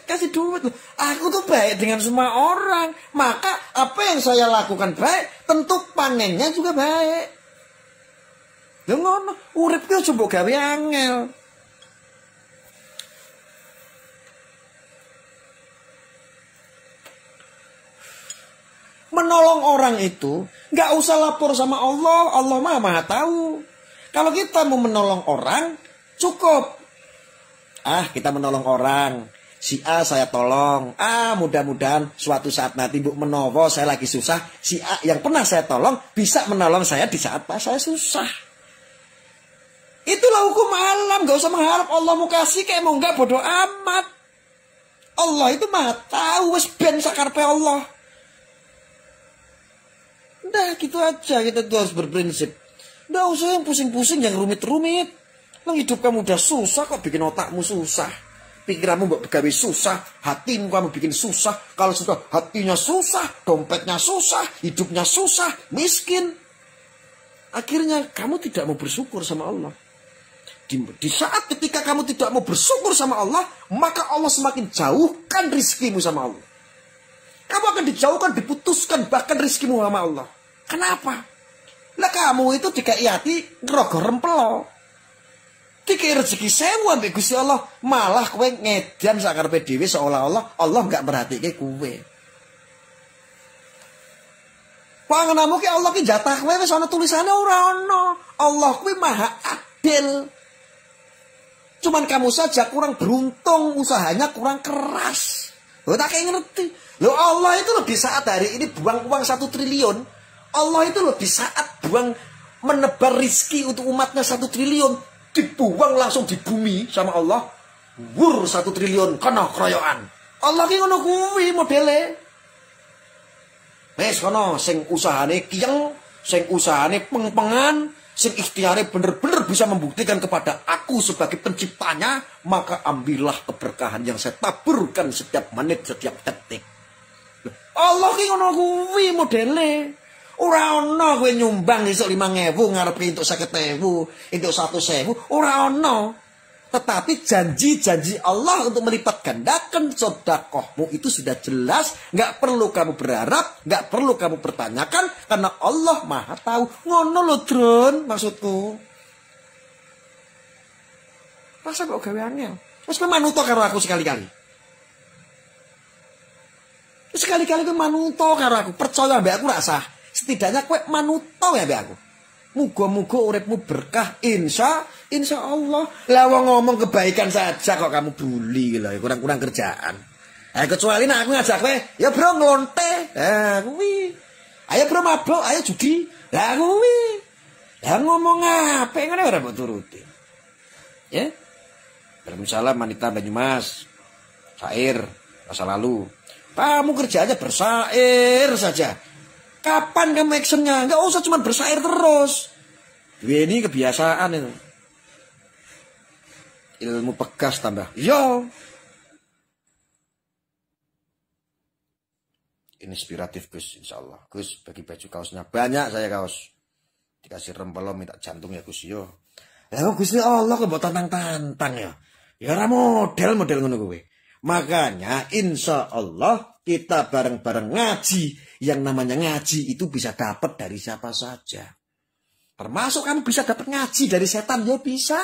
Kasih duit. Aku tuh baik dengan semua orang. Maka apa yang saya lakukan baik, tentu panennya juga baik. Ya ngono. Urip ki coba gawe angel. Menolong orang itu nggak usah lapor sama Allah. Allah maha tahu. Kalau kita mau menolong orang, cukup. Kita menolong orang. Si A saya tolong. Mudah-mudahan suatu saat nanti Bu menowo saya lagi susah. Si A yang pernah saya tolong bisa menolong saya di saat pas saya susah. Itulah hukum alam. Nggak usah mengharap Allah mau kasih kayak mau nggak, bodoh amat. Allah itu maha tahu. Wes ben sakarpe Allah. Udah gitu aja, kita tuh harus berprinsip. Nggak usah yang pusing-pusing, yang rumit-rumit. Hidup kamu udah susah kok bikin otakmu susah. Pikiranmu mbak begawe susah, hatimu kamu bikin susah. Kalau sudah hatinya susah, dompetnya susah, hidupnya susah, miskin. Akhirnya kamu tidak mau bersyukur sama Allah. Di saat ketika kamu tidak mau bersyukur sama Allah, maka Allah semakin jauhkan rizkimu sama Allah. Kamu akan dijauhkan, diputuskan bahkan rizkimu sama Allah. Kenapa? Lah kamu itu dikai hati ngerogoh rempelo. Dikai rezeki sewu ambek Gusti Allah, malah kowe ngedan sakarepe dhewe seolah-olah Allah enggak merhatike kowe. Pangenamu ki Allah ki jatah kowe wis ana tulisane ora ana. Allah kuwi maha adil. Cuman kamu saja kurang beruntung, usahanya kurang keras. Lo tak kayak ngerti. Lo Allah itu loh di saat hari ini buang uang 1 triliun. Allah itu loh di saat buang menebar rizki untuk umatnya 1 triliun. Dibuang langsung di bumi sama Allah. Wur 1 triliun kena keroyokan. Allah ki ngono kuwi modele. Wes kono sing usahane kiyeng, sing usahane peng-pengan, sing ikhtiare bener-bener bisa membuktikan kepada aku sebagai penciptanya, maka ambillah keberkahan yang saya taburkan setiap menit, setiap detik. Allah ki ngono kuwi modele. Ora ana kowe nyumbang esuk 5.000 ngarepe entuk 50.000, entuk 100.000, ora ana. Tetapi janji-janji Allah untuk melipat gandakan sedekahmu itu sudah jelas, nggak perlu kamu berharap, nggak perlu kamu pertanyakan karena Allah Maha tahu. Ngono lho, Dron, maksudku. Masa kok gawe angel? Wis kowe manuto karo aku sekali-kali. Sekali-kali kowe manuto karo aku, percaya mbek aku ra sah. Setidaknya kowe manuto ya mbek aku. Muga-muga uripmu berkah, insya Allah. Lah wong ngomong kebaikan saja kok kamu bully lho, kurang-kurang kerjaan. Kecuali nek aku ngajak kowe, ya bro nglonte. Kuwi. Ayo bro mabok, ayo judi. Lah kuwi. Lah ngomong apik ngene ora mbok turuti. Ya. Waalaikumsalam Manita Banyumas. Syair masa lalu. Kamu kerjanya bersair saja. Kapan kamu actionnya? Nggak usah cuma bersair terus. Ini kebiasaan itu. Ilmu pegas tambah. Yo. Inspiratif Gus, insya Allah. Gus bagi baju kaosnya banyak saya kaos. Dikasih rempelo minta jantung ya Gus yo. Ya Gus ya Allah kok tantang-tantang ya. Ya ora model ngono kowe. Makanya insya Allah kita bareng-bareng ngaji. Yang namanya ngaji itu bisa dapat dari siapa saja. Termasuk kamu bisa dapat ngaji dari setan, ya bisa.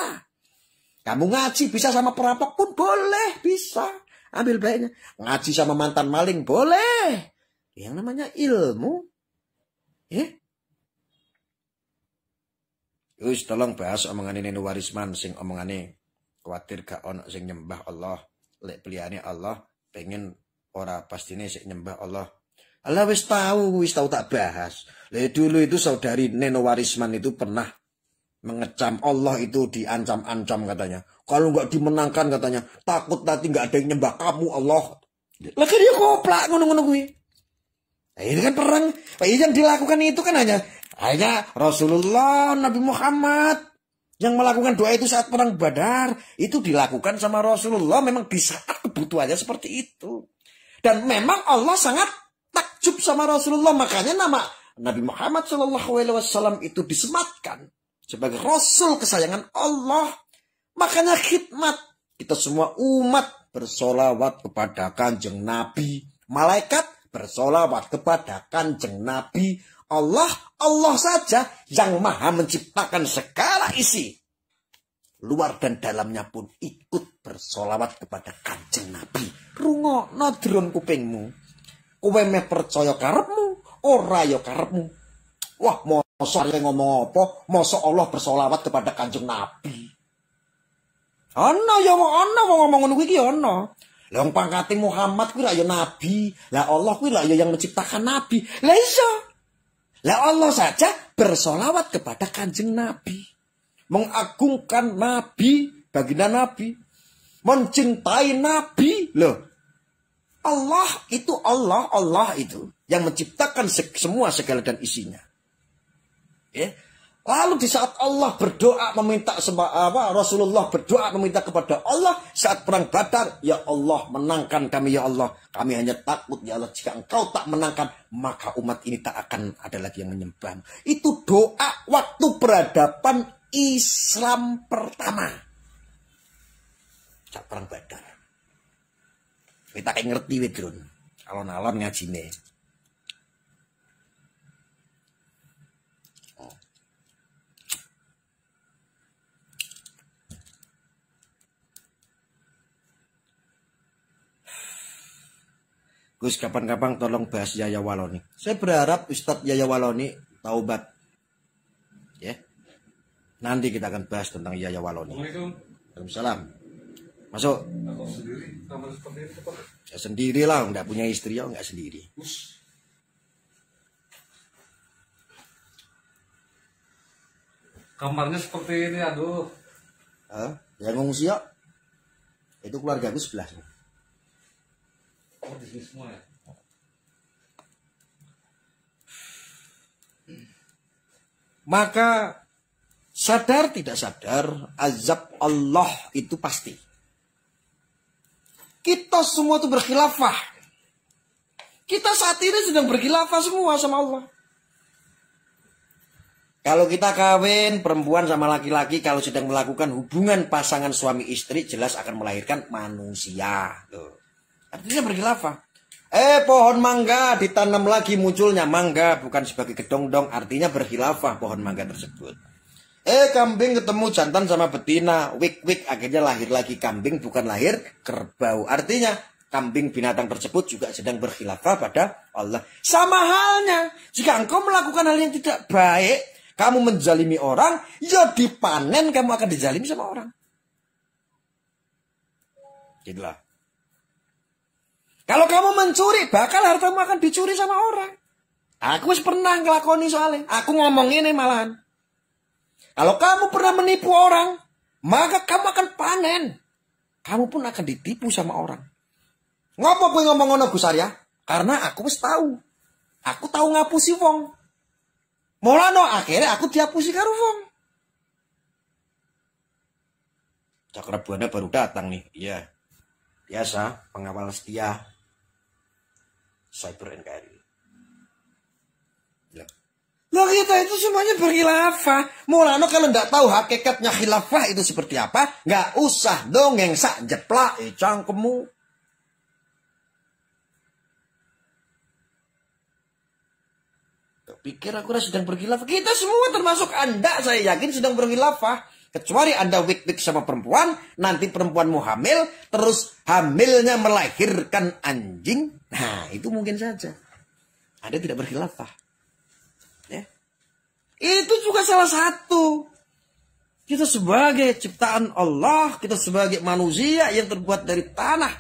Kamu ngaji bisa sama perampok pun boleh, bisa. Ambil baiknya. Ngaji sama mantan maling boleh. Yang namanya ilmu. Ya. Yus tolong bahas omongan ini Warisman sing omongane kuatir gak ono sing nyembah Allah. Lek pilihannya Allah pengen ora pastine sing nyembah Allah. Allah wis tahu tak bahas. Dulu itu saudari Neno Warisman itu pernah mengecam Allah itu diancam-ancam katanya. Kalau nggak dimenangkan katanya, takut nanti nggak ada yang nyembah kamu Allah. Lagi dia koplak ngono-ngono kuwi. Ini kan perang. Yang dilakukan itu kan hanya Rasulullah Nabi Muhammad yang melakukan doa itu saat perang Badar. Itu dilakukan sama Rasulullah memang di saat kebutuhannya seperti itu. Dan memang Allah sangat takjub sama Rasulullah. Makanya nama Nabi Muhammad SAW itu disematkan sebagai Rasul kesayangan Allah. Makanya khidmat. Kita semua umat bersolawat kepada Kanjeng Nabi. Malaikat bersolawat kepada Kanjeng Nabi. Allah saja yang maha menciptakan segala isi. Luar dan dalamnya pun ikut bersolawat kepada Kanjeng Nabi. Rungokno dron kupingmu. Kowe meh percaya karepmu, ora ya karepmu. Wah, mosok ngomong apa? Mosok Allah bersolawat kepada Kanjeng Nabi. Ana ya ana wong ngomong ngono kuwi ana. Lah wong pangkate Muhammad kuwi ya nabi. Lah Allah kuwi ya yang menciptakan nabi. Lah iya. Lah Allah saja bersolawat kepada Kanjeng Nabi. Mengagungkan Nabi, baginda Nabi, mencintai Nabi. Loh, Allah itu yang menciptakan semua segala dan isinya. Ya. Lalu di saat Allah berdoa meminta Rasulullah berdoa meminta kepada Allah saat perang Badar, ya Allah menangkan kami ya Allah. Kami hanya takut ya Allah jika Engkau tak menangkan maka umat ini tak akan ada lagi yang menyembah. Itu doa waktu peradaban Islam pertama. Saat perang Badar. Kita kayak ngerti wedron. Alon-alon ngajine. Gus, kapan-kapan tolong bahas Yaya Waloni. Saya berharap Ustadz Yaya Waloni taubat. Ya. Nanti kita akan bahas tentang Yaya Waloni. Waalaikumsalam. Masuk. Saya sendiri lah, enggak punya istri ya, enggak sendiri. Kamarnya seperti ini, aduh. Yang ngungsi ya. Itu keluarga aku sebelah. Oh, di sini semua ya? Maka sadar tidak sadar azab Allah itu pasti. Kita semua itu berkhilafah. Kita saat ini sedang berkhilafah semua sama Allah. Kalau kita kawin perempuan sama laki-laki kalau sedang melakukan hubungan pasangan suami istri jelas akan melahirkan manusia. Tuh. Artinya berkhilafah. Pohon mangga ditanam lagi munculnya mangga bukan sebagai gedong-dong. Artinya berkhilafah pohon mangga tersebut. Kambing ketemu jantan sama betina. Wik-wik akhirnya lahir lagi kambing bukan lahir kerbau. Artinya kambing binatang tersebut juga sedang berkhilafah pada Allah. Sama halnya jika engkau melakukan hal yang tidak baik. Kamu menzalimi orang. Ya dipanen kamu akan dizalimi sama orang. Gitulah. Kalau kamu mencuri, bakal hartamu akan dicuri sama orang. Aku pernah ngelakoni soalnya. Aku ngomong ini malahan. Kalau kamu pernah menipu orang, maka kamu akan panen. Kamu pun akan ditipu sama orang. Ngapa gue ngomong ngono Gus Arya? Karena aku wis tahu. Aku tahu ngapusi wong. Mulane akhirnya aku dihapusi karo wong. Cakra Buana baru datang nih. Iya. Biasa, pengawal setia. Cyber NKRI. Loh kita itu semuanya berkhilafah. Mulano kalau nggak tahu hakikatnya khilafah itu seperti apa, nggak usah dongeng sak jeplak cangkemmu. Pikir aku sedang berkhilafah. Kita semua termasuk Anda saya yakin sedang berkhilafah. Kecuali Anda wik-wik sama perempuan, nanti perempuanmu hamil, terus hamilnya melahirkan anjing. Nah, itu mungkin saja. Anda tidak berkhilafah. Ya. Itu juga salah satu. Kita sebagai ciptaan Allah, kita sebagai manusia yang terbuat dari tanah.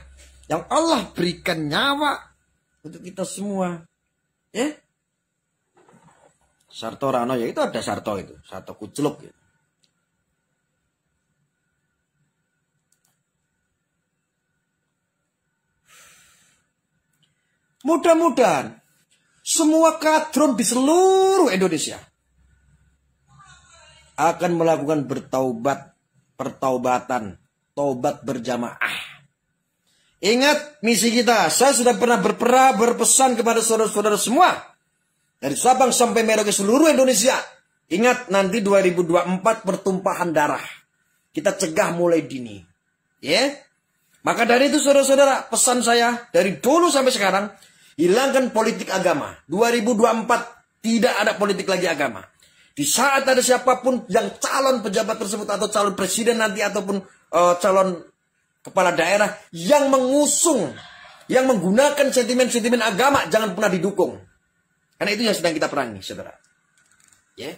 Yang Allah berikan nyawa untuk kita semua. Ya. Sarto Rano, ya itu ada Sarto itu. Sarto Kuculuk gitu. Mudah-mudahan semua kadron di seluruh Indonesia akan melakukan pertaubatan, taubat berjamaah. Ingat misi kita. Saya sudah pernah berpesan kepada saudara-saudara semua. Dari Sabang sampai Merauke seluruh Indonesia. Ingat nanti 2024 pertumpahan darah. Kita cegah mulai dini. Ya. Maka dari itu saudara-saudara, pesan saya dari dulu sampai sekarang, hilangkan politik agama. 2024 tidak ada politik lagi agama. Di saat ada siapapun yang calon pejabat tersebut atau calon presiden nanti ataupun calon kepala daerah yang mengusung, yang menggunakan sentimen-sentimen agama, jangan pernah didukung. Karena itu yang sedang kita perangi, saudara. Ya.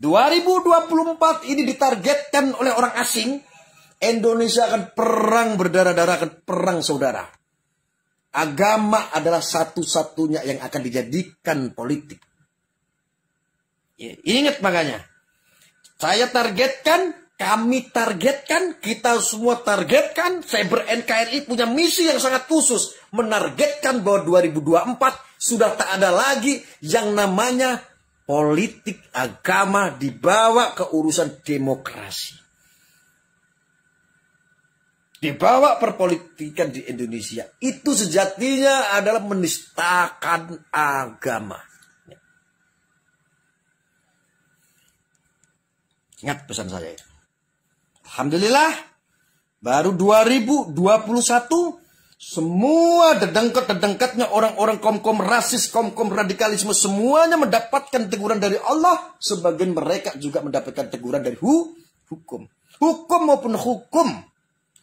2024 ini ditargetkan oleh orang asing. Indonesia akan perang berdarah-darah, akan perang saudara. Agama adalah satu-satunya yang akan dijadikan politik. Ya, ingat makanya. Saya targetkan, kami targetkan, kita semua targetkan. Cyber NKRI punya misi yang sangat khusus. Menargetkan bahwa 2024 sudah tak ada lagi yang namanya politik agama dibawa ke urusan demokrasi. Dibawa perpolitikan di Indonesia. Itu sejatinya adalah menistakan agama. Ingat pesan saya itu. Alhamdulillah. Baru 2021. Semua dedengkat-dedengkatnya orang-orang kom-kom rasis, kom-kom radikalisme. Semuanya mendapatkan teguran dari Allah. Sebagian mereka juga mendapatkan teguran dari hukum. Hukum maupun hukum.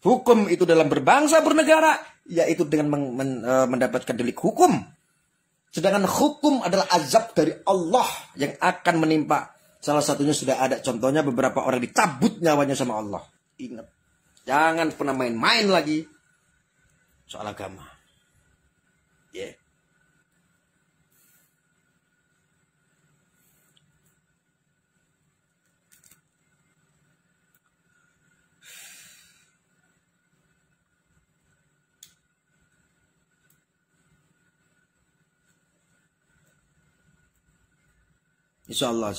Hukum itu dalam berbangsa bernegara, yaitu dengan mendapatkan delik hukum. Sedangkan hukum adalah azab dari Allah yang akan menimpa. Salah satunya sudah ada contohnya beberapa orang dicabut nyawanya sama Allah. Ingat, jangan pernah main-main lagi soal agama. Yeah. Insya Allah.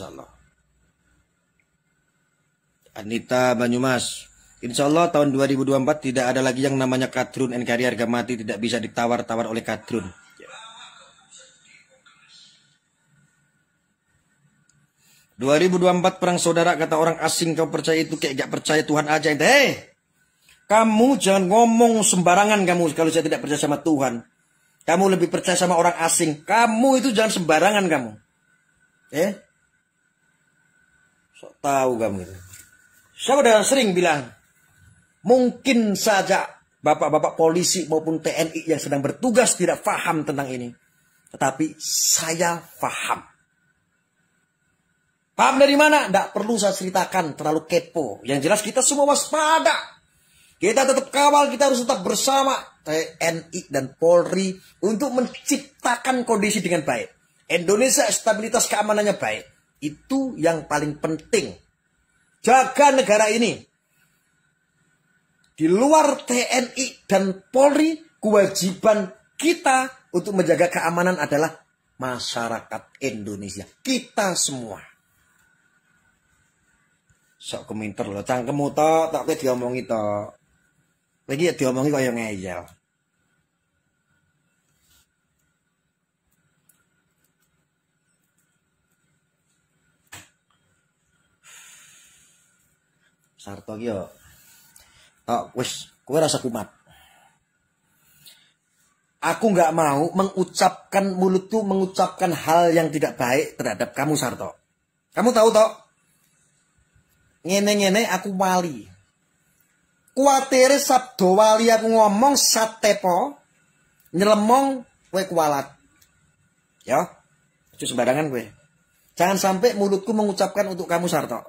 Anita Banyumas. Insya Allah tahun 2024 tidak ada lagi yang namanya kadrun. NKRI harga mati tidak bisa ditawar-tawar oleh kadrun. 2024 perang saudara, kata orang asing. Kau percaya itu kayak gak percaya Tuhan aja. Kamu jangan ngomong sembarangan kamu kalau saya tidak percaya sama Tuhan. Kamu lebih percaya sama orang asing. Kamu itu jangan sembarangan kamu. Sok tahu kamu itu. Saya udah sering bilang, mungkin saja bapak-bapak polisi maupun TNI yang sedang bertugas tidak paham tentang ini. Tetapi saya paham. Paham dari mana? Tidak perlu saya ceritakan, terlalu kepo. Yang jelas kita semua waspada. Kita tetap kawal, kita harus tetap bersama TNI dan Polri untuk menciptakan kondisi dengan baik. Indonesia stabilitas keamanannya baik. Itu yang paling penting. Jaga negara ini. Di luar TNI dan Polri, kewajiban kita untuk menjaga keamanan adalah masyarakat Indonesia. Kita semua. Sok keminter loh, cangkemmu tok, tak kowe diomongi tok. Lagi ya diomongi kaya ngeyel. Sarto ki yo. Tok wis kowe rasa kumat. Aku nggak mau mengucapkan mulutku mengucapkan hal yang tidak baik terhadap kamu Sarto. Kamu tahu tok? Ngene-ngene aku wali. Kuatere sabdo wali aku ngomong satepo nyelemong kowe kualat. Ya. Itu sembarangan kowe. Jangan sampai mulutku mengucapkan untuk kamu Sarto.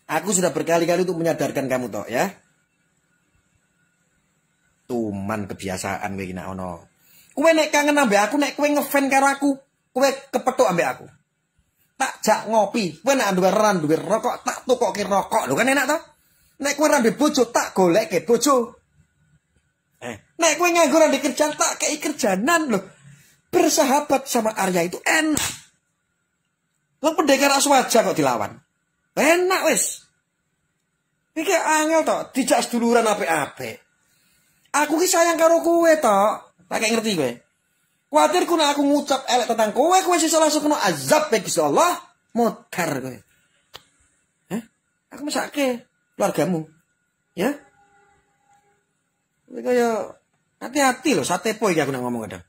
Aku sudah berkali-kali untuk menyadarkan kamu tok ya. Tuman kebiasaan kowe iki nek ono. Kowe nek kangen ambek aku, nek kowe ngefan karo aku, kowe kepethuk ambek aku. Tak jak ngopi. Kowe nek duwe rokok, tak tukokke rokok. Lho kan enak to? Nek kowe rambe bojo, tak goleke bojo. Nek kowe nganggur di kerjaan, tak kei kerjanan lho. Bersahabat sama Arya itu enak. Wong pendekar aswaja kok dilawan. Enak wis. Iki angel tok, dijak seduluran apik-apik. Aku ki sayang karo kowe to. Tak kayak ngerti kowe. Kuwatir ku nek aku ngucap elek tentang kowe sisa langsung kena azab ya Gusti Allah. Modar kowe. Aku mesake keluargamu. Ya. Kowe kaya hati-hati loh, sate po iki aku nek ngomong kadang.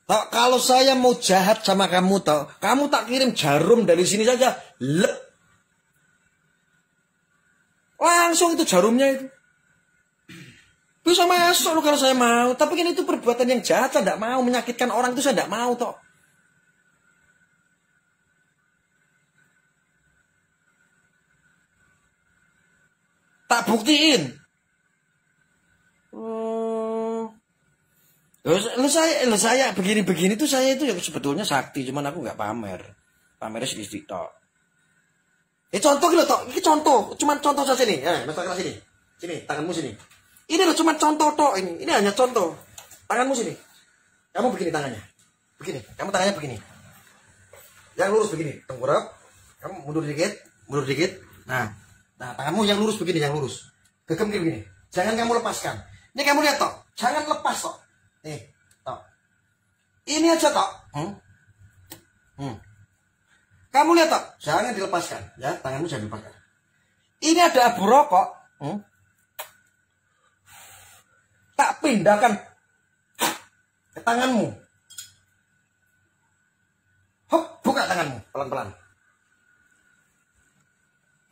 Tok, kalau saya mau jahat sama kamu, tok, kamu tak kirim jarum dari sini saja. Lep. Langsung itu jarumnya itu. Bisa masuk loh kalau saya mau. Tapi kan itu perbuatan yang jahat, saya tidak mau. Menyakitkan orang itu saya tidak mau, tok. Tak buktiin. Lu saya begini-begini tuh saya itu ya sebetulnya sakti, cuman aku nggak pamer. Pamernya sedikit tok. Contoh gitu tok, ini contoh, cuman contoh saja nih. Letakkan sini. Sini, tanganmu sini. Ini loh cuma contoh tok ini. Ini hanya contoh. Tanganmu sini. Kamu begini tangannya. Begini, kamu tangannya begini. Yang lurus begini, tengkurap. Kamu mundur dikit. Nah, tanganmu yang lurus begini, yang lurus. Gegem begini. Jangan kamu lepaskan. Ini kamu lihat tok, jangan lepas tok. Nih, tok. Ini aja tok. Kamu lihat tok, jangan dilepaskan, ya, tanganmu jangan dilepaskan. Ini ada abu rokok. Tak pindahkan ke tanganmu. Hop, buka tanganmu, pelan-pelan.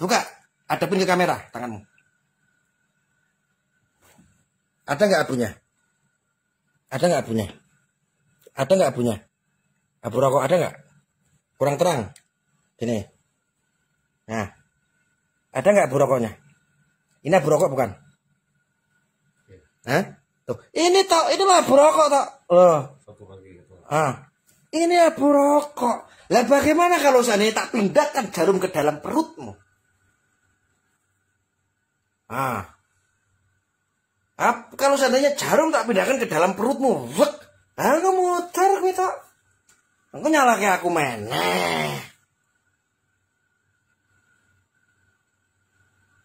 Buka, hadapin ke kamera tanganmu. Ada nggak abunya? Ada nggak abunya? Ada nggak abunya? Abu rokok ada nggak? Kurang terang. Gini. Nah. Ada nggak abu rokoknya? Ini abu rokok bukan? Hah? Tuh. Ini tau, inilah abu rokok tau. Loh. Ini abu rokok. Lah bagaimana kalau seandainya tak pindahkan jarum ke dalam perutmu? Kalau seandainya jarum tak pindahkan ke dalam perutmu, wek, aku muter gitu. Aku nyalake aku meneh.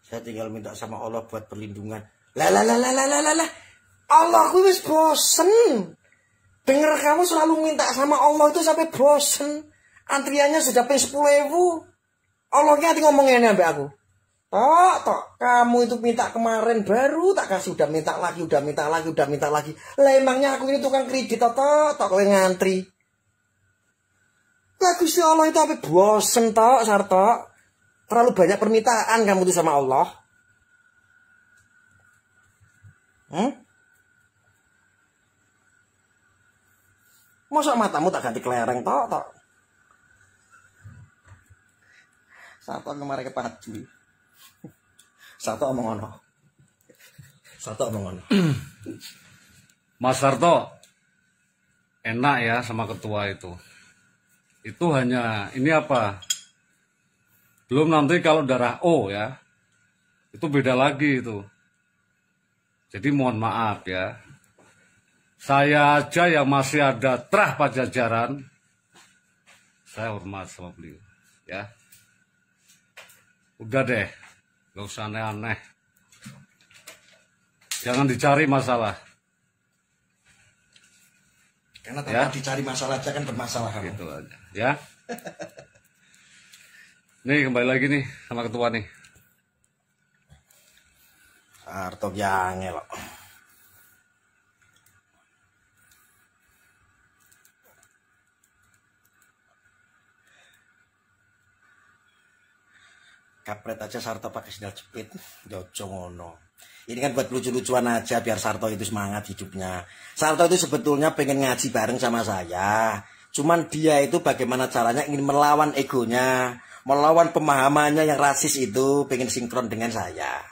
Saya tinggal minta sama Allah buat perlindungan. Lah. Allah aku wis bosen. Dengar kamu selalu minta sama Allah itu sampai bosen. Antriannya sudah pengen 10.000. Allahnya hati ngomongnya sampai aku. Tok, kamu itu minta kemarin baru tak kasih, udah minta lagi. Lah emangnya aku ini tukang kredit tok kowe ngantri. Gusti Allah itu sampai bosen tok, Sarto. Terlalu banyak permintaan kamu itu sama Allah. Masa matamu tak ganti kelereng tok. Sarto kemarin kepadu. Sarto omong ono. Mas Sarto, enak ya sama ketua itu. Itu hanya, ini apa? Belum nanti kalau darah O ya. Itu beda lagi itu. Jadi mohon maaf ya. Saya aja yang masih ada terah Pajajaran, saya hormat sama beliau. Ya. Udah deh. Gak usah aneh-aneh. Jangan dicari masalah. Karena tanpa dicari masalah aja kan bermasalah. Gitu aja. Ya. Nih kembali lagi nih sama ketua nih. Sarto yange loh. Kapret aja Sarto pakai sendal jepit, jojo ngono. Ini kan buat lucu-lucuan aja biar Sarto itu semangat hidupnya. Sarto itu sebetulnya pengen ngaji bareng sama saya. Cuman dia itu bagaimana caranya ingin melawan egonya, melawan pemahamannya yang rasis itu, pengen sinkron dengan saya.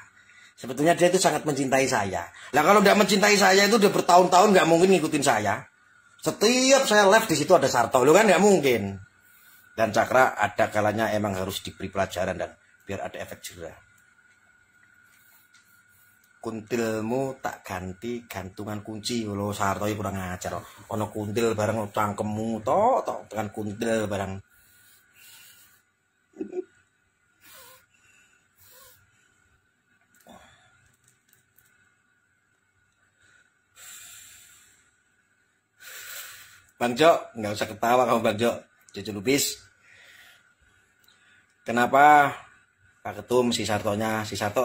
Sebetulnya dia itu sangat mencintai saya. Lah kalau tidak mencintai saya itu udah bertahun-tahun nggak mungkin ngikutin saya. Setiap saya live di situ ada Sarto, lo kan nggak mungkin. Dan Cakra ada kalanya emang harus diberi pelajaran dan biar ada efek jerah. kuntilmu tak ganti gantungan kunci. Lho Sarto iki kurang ajar. Ana kuntil bareng cangkemmu tok tekan kuntil bareng. Bang Jok, nggak usah ketawa kamu Bang Jok. Cucu lupis. Kenapa Pak Ketum si Sarto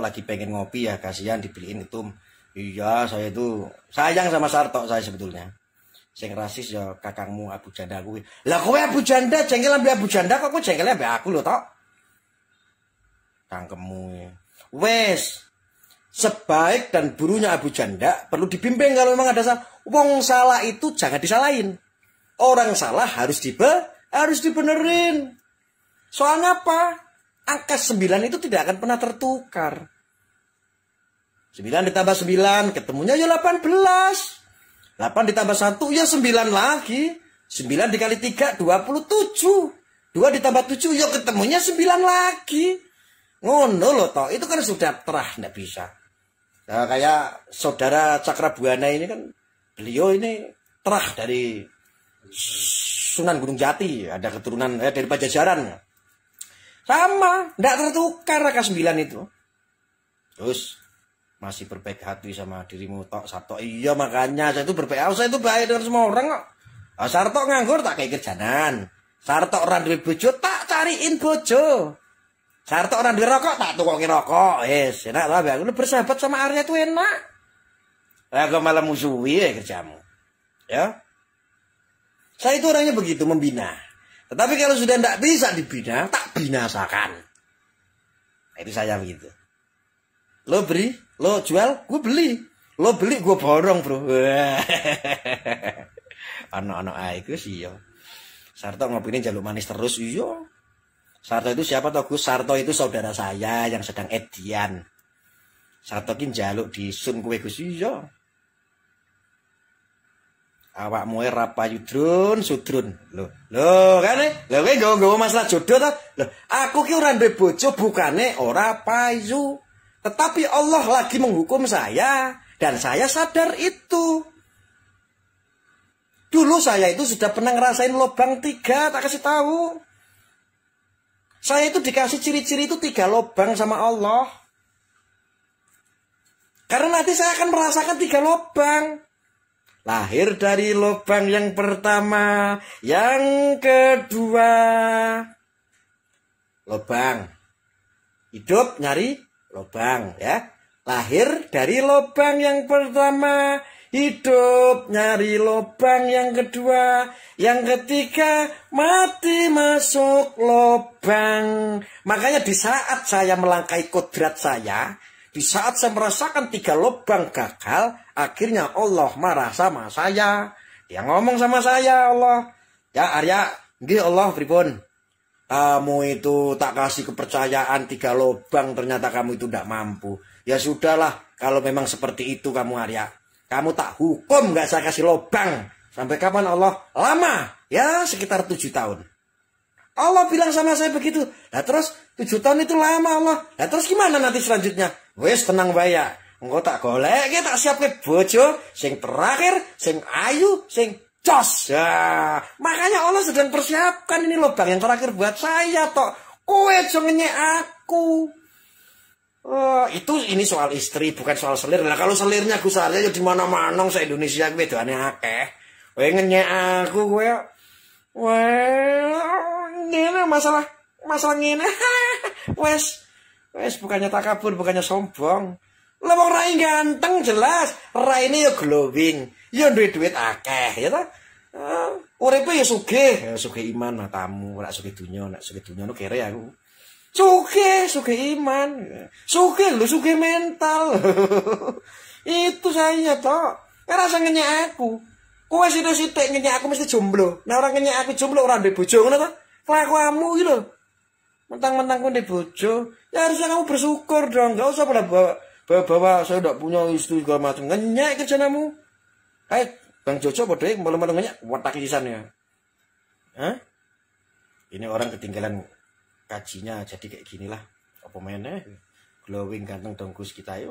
lagi pengen ngopi ya, kasihan dibeliin Ketum. Iya, saya itu sayang sama Sarto saya sebetulnya. Sing rasis ya kakangmu Abu Janda kuwi. Lah kowe Abu Janda jengkel ambek Abu Janda kok kowe jengkel ambek aku lho tok. Cangkemmu. Wes. Sebaik dan burunya Abu Janda perlu dibimbing kalau memang ada salah. Wong salah itu jangan disalahin. Orang salah harus dibenerin. Soalnya apa? Angka 9 itu tidak akan pernah tertukar. 9 ditambah 9, ketemunya ya 18. 8 ditambah 1, ya 9 lagi. 9 dikali 3, 27. 2 ditambah 7, ya ketemunya 9 lagi. Ngono loh toh, itu kan sudah terah, tidak bisa. Nah, kayak saudara Cakrabuana ini kan, beliau ini terah dari Sunan Gunung Jati, ada keturunan dari Pajajaran. Sama, tidak tertukar angka 9 itu. Terus masih berbaik hati sama dirimu tok Sarto. Iya makanya saya itu berbaik. Saya itu baik dengan semua orang kok. Sarto nganggur tak kayak kerjanan. Sarto orang duwe bojo tak cariin bojo. Sarto orang duwe rokok tak tukoki rokok. Yes, enak lah aku bersahabat sama Arya itu enak. Lah kok malah musuhi ya kerjamu. Ya. Saya itu orangnya begitu membina. Tetapi kalau sudah tidak bisa dibina, tak binasakan. Itu saya begitu. Lo beli, lo jual, gue beli. Lo beli, gue borong bro. Anak-anak aiku sih yo. Sarto ngopini jaluk manis terus, iyo. Sarto itu siapa toh Gus? Sarto itu saudara saya yang sedang edian. Sarto ki jaluk disun kue Gus, iyo. Awakmu ora payu sudrun. Lho kan lho kowe nggawa masalah jodoh ta? Lho aku ki ora duwe bojo bukane ora payu. Tetapi Allah lagi menghukum saya dan saya sadar itu. Dulu saya itu sudah pernah ngerasain lobang 3, tak kasih tahu. Saya itu dikasih ciri-ciri itu 3 lobang sama Allah. Karena nanti saya akan merasakan 3 lobang. Lahir dari lubang yang pertama, yang kedua. Lubang. Hidup nyari lubang ya. Lahir dari lubang yang pertama, hidup nyari lubang yang kedua, yang ketiga mati masuk lubang. Makanya di saat saya melangkahi kodrat saya, di saat saya merasakan 3 lubang gagal, akhirnya Allah marah sama saya. Dia ngomong sama saya, Allah. Ya Arya, nggih Allah pripun? Kamu itu tak kasih kepercayaan 3 lubang, ternyata kamu itu tidak mampu. Ya sudahlah, kalau memang seperti itu kamu Arya. Kamu tak hukum, gak saya kasih lubang. Sampai kapan Allah? Lama, ya sekitar 7 tahun. Allah bilang sama saya begitu. Nah terus 7 tahun itu lama Allah. Nah terus gimana nanti selanjutnya? Wes tenang bae ya. Engko tak golek, tak siapke bojo sing terakhir, sing ayu, sing jos. Ya, makanya Allah sedang persiapkan ini lubang yang terakhir buat saya tok. Kowe aja ngenyek aku. Oh, ini soal istri bukan soal selir. Lah kalau selirnya Gus Arya ya di mana-mana se-Indonesia kuwi wedane akeh. Kowe ngenyek aku kowe. Wah, ngene masalah ngene. Wes bukannya takabur, bukannya sombong. Lah wong rai ganteng jelas, raine ya glowing, ya duit akeh, ya ta? Uripe ya sugih iman matamu, ora sugih dunya, nek sugih dunya no kere aku. Sugih iman. Sugih mental. Itu saya toh. Ora rasa ngenyek aku. Kowe sithik-sithik ngenyek aku mesti jomblo. Nah orang ngenyek aku jomblo ora ndek bojo ngono ta? Kelakuanmu iki lho. Mentang-mentang kowe ndek bojo, ya harusnya kamu bersyukur dong. Enggak usah pada bawa saya udah punya istri segala macam. Ngenyek kerjanamu. Hai, Bang Jojo padha malu-malu ngenyek watak isisan ya. Hah? Ini orang ketinggalan kajinya jadi kayak ginilah. Apa meneh? Glowing ganteng dongkus kita.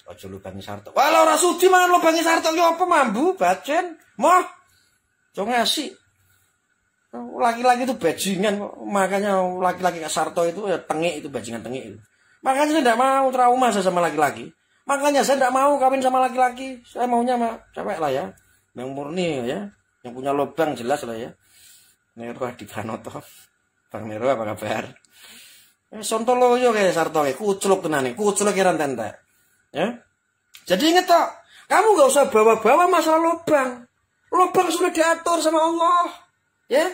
Aja lubangi Sarto. Walau ora sudi mangan lubangi Sarto ki apa mambu, bacen. Moh. Jo ngasih. Laki-laki itu bajingan kok. Makanya laki-laki kayak Sarto itu ya tengik itu bajingan tengik itu. Makanya saya tidak mau trauma saya sama laki-laki. Makanya saya tidak mau kawin sama laki-laki. Saya maunya sama cewek lah ya. Yang murni ya. Yang punya lubang jelas lah ya. Nero Adi Pranoto. Bang Nero apa kabar? Sontoloyo kayak Sarto kayak kuculuk tenan nih. Kuculuk kiran tente. Ya. Jadi inget toh, kamu gak usah bawa-bawa masalah lubang. Lubang sudah diatur sama Allah. Ya.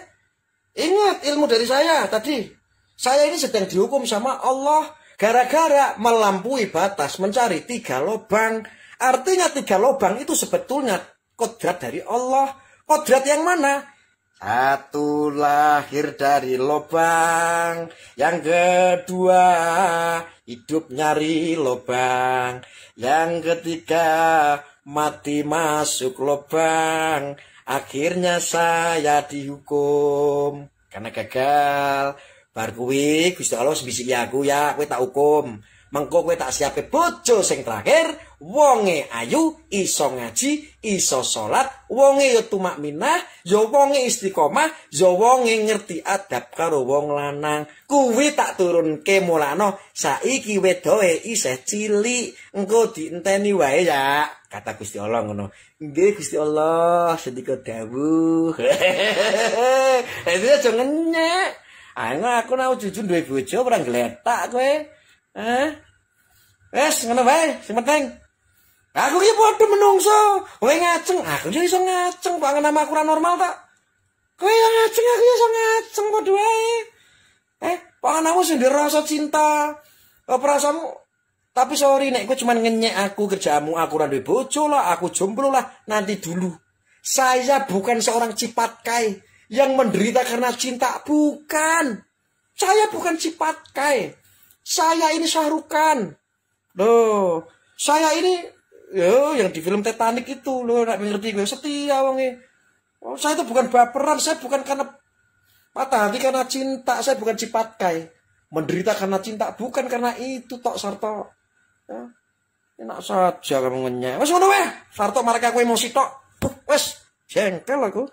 Ingat ilmu dari saya tadi. Saya ini sedang dihukum sama Allah gara-gara melampaui batas mencari 3 lubang. Artinya 3 lubang itu sebetulnya kodrat dari Allah. Kodrat yang mana? Satu lahir dari lubang, yang kedua hidup nyari lubang, yang ketiga mati masuk lubang. Akhirnya saya dihukum karena gagal. Bar kuwi Gusti Allah bisiki aku ya, kowe tak hukum. Mengko kowe tak siape bojo sing terakhir, wonge ayu, iso ngaji, iso salat, wonge ya tumak minah, ya wonge istiqomah, ya wonge ngerti adab karo wong lanang. Kuwi tak turunke mulano, saiki wedoke isih cilik, engko dienteni wae ya. Kata Gusti Allah ngono. Nggih Gusti Allah, sedika dawuh. Itu aja ngenyek. Aku nang jujur duwe bojo ora gletak kowe. Wes ngono wae, sing penting. Aku ki padha menungso, kowe ngaceng, aku yo iso ngaceng, kok nama aku ora normal tak. Kowe yo ngaceng, aku yo iso ngaceng padha wae. Panganmu sing rasa cinta. Perasaanmu. Tapi sorry nek kowe cuma ngenyek aku kerjamu, aku ora duwe bojo lah, aku jomblo lah, nanti dulu. Saya bukan seorang cipatkai yang menderita karena cinta, bukan. Saya bukan cipatkai. Saya ini Syahrukan. Loh, saya ini yang di film Titanic itu loh, nek ngerti gue setia wonge. Oh, saya itu bukan baperan, saya bukan karena patah hati karena cinta, saya bukan cipatkai. Menderita karena cinta bukan karena itu tok Sarto. Ya. Enak saja kamu ngenyek. Wes ngono wae. Sarto marek aku emosi tok. Wes, jengkel aku.